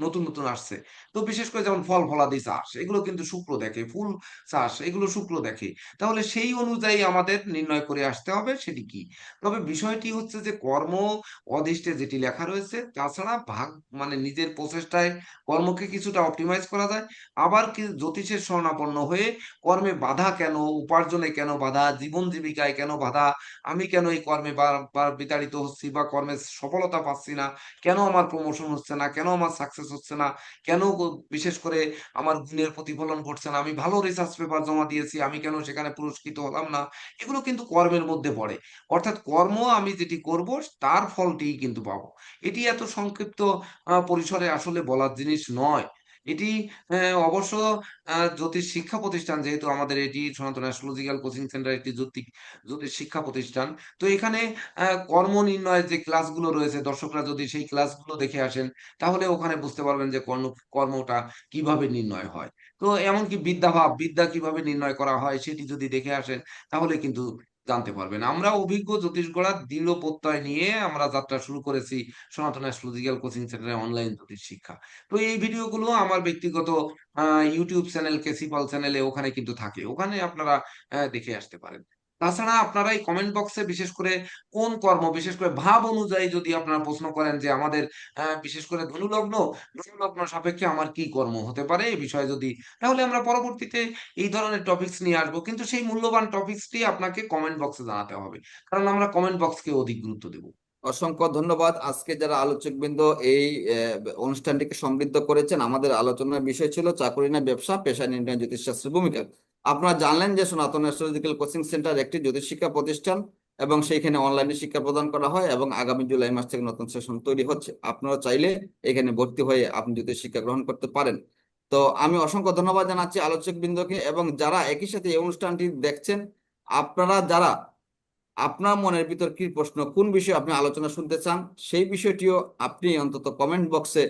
নতুন নতুন আসছে। তো বিশেষ করে যেমন ফল ফলাদি চাষ, এগুলো কিন্তু শুক্র দেখে, ফুল চাষ এগুলো শুক্র দেখে। তাহলে সেই অনুযায়ী আমাদের নির্ণয় করে আসতে হবে সেটি কি। তবে বিষয়টি হচ্ছে যে কর্ম অধিষ্ঠে যেটি লেখা রয়েছে, তাছাড়া ভাগ মানে নিজের প্রচেষ্টায় কর্মকে কিছুটা অপটিমাইজ করা যায়। আবার কি জ্যোতিষের শরণাপন্ন হয়ে কর্মে বাধা কেন, উপার্জনে কেন বাধা, জীবন জীবিকায় কেন বাধা, আমি কেন এই কর্মে বারবার বিতাড়িত হচ্ছি বা কর্মে সফলতা পাচ্ছি না, কেন আমার প্রমোশন হচ্ছে না, কেন আমার সাকসেস হচ্ছে না, কেন বিশেষ করে আমার গুণের প্রতিফলন ঘটছে না, আমি ভালো রিসার্চ পেপার জমা দিয়েছি, আমি কেন সেখানে পুরস্কৃত হলাম না, এগুলো কিন্তু কর্মের মধ্যে পড়ে। অর্থাৎ কর্ম আমি যেটি করব তার ফলটিই কিন্তু পাবো। এটি এত সংক্ষিপ্ত পরিসরে আসলে বলার জিনিস নয়। এটি অবশ্য জ্যোতিষ শিক্ষা প্রতিষ্ঠান, যেহেতু আমাদের এটি সনাতন অ্যাস্ট্রোলজিক্যাল কোচিং সেন্টার একটি জ্যোতিষ শিক্ষা প্রতিষ্ঠান। তো এখানে কর্ম নির্ণয়ের যে ক্লাসগুলো রয়েছে, দর্শকরা যদি সেই ক্লাসগুলো দেখে আসেন তাহলে ওখানে বুঝতে পারবেন যে কর্মটা কিভাবে নির্ণয় হয়। তো এমনকি বিদ্যা কিভাবে নির্ণয় করা হয় সেটি যদি দেখে আসেন তাহলে কিন্তু জানতে পারবেন। আমরা অভিজ্ঞ জ্যোতিষ গড়ার দৃঢ় প্রত্যয় নিয়ে আমরা যাত্রা শুরু করেছি সনাতন অ্যাস্ট্রোলজিক্যাল কোচিং সেন্টারে অনলাইন জ্যোতিষ শিক্ষা। তো এই ভিডিওগুলো আমার ব্যক্তিগত ইউটিউব চ্যানেল কেসিপাল চ্যানেলে ওখানে কিন্তু থাকে, ওখানে আপনারা দেখে আসতে পারেন। তাছাড়া আপনারা এই কমেন্ট বক্সে বিশেষ করে কোন কর্ম, বিশেষ করে ভাব অনুযায়ী যদি আপনারা প্রশ্ন করেন যে আমাদের বিশেষ করে ধনুলগ্ন সাপেক্ষে আমার কি কর্ম হতে পারে এই বিষয়ে যদি, তাহলে আমরা পরবর্তীতে এই ধরনের টপিকস নিয়ে আসবো। কিন্তু সেই মূল্যবান টপিকসটি আপনাকে কমেন্ট বক্সে জানাতে হবে, কারণ আমরা কমেন্ট বক্সকে অধিক গুরুত্ব দেবো। অসংখ্য ধন্যবাদ। আজকে যারা আলোচকবৃন্দ এই অনুষ্ঠানটিকে সমৃদ্ধ করেছেন, আমাদের আলোচনার বিষয় ছিল চাকুরি না ব্যবসা, পেশা নির্ণয় জ্যোতিষশাস্ত্রের ভূমিকা। আপনারা জানলেন যে সনাতন অ্যাস্ট্রোলজিক্যাল কোচিং সেন্টার একটি জ্যোতিষ শিক্ষা প্রতিষ্ঠান এবং সেইখানে অনলাইনে শিক্ষা প্রদান করা হয় এবং আগামী জুলাই মাস থেকে নতুন সেশন তৈরি হচ্ছে। আপনারা চাইলে এখানে ভর্তি হয়ে আপনি জ্যোতিষ শিক্ষা গ্রহণ করতে পারেন। তো আমি অসংখ্য ধন্যবাদ জানাচ্ছি আলোচকবৃন্দকে এবং যারা একই সাথে এই অনুষ্ঠানটি দেখছেন। আপনারা যারা আপনার মনের ভিতর কি প্রশ্ন, কোন বিষয়ে আপনি আলোচনা শুনতে চান, সেই বিষয়টিও আপনি অন্তত কমেন্ট বক্সে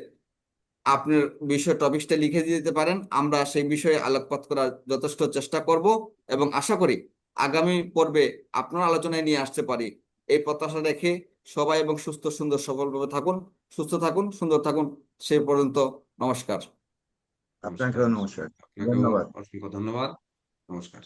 আপনার বিষয় টপিকসটা লিখে দিতে পারেন। আমরা সেই বিষয়ে আলোকপাত করার যথেষ্ট চেষ্টা করব এবং আশা করি আগামী পর্বে আপনার আলোচনায় নিয়ে আসতে পারি এই প্রত্যাশা রেখে সবাই এবং সুস্থ সুন্দর সফলভাবে থাকুন, সুস্থ থাকুন, সুন্দর থাকুন। সে পর্যন্ত নমস্কার। নমস্কার। আপনাকেও নমস্কার, আপনাকেও ধন্যবাদ। অসংখ্য ধন্যবাদ। নমস্কার।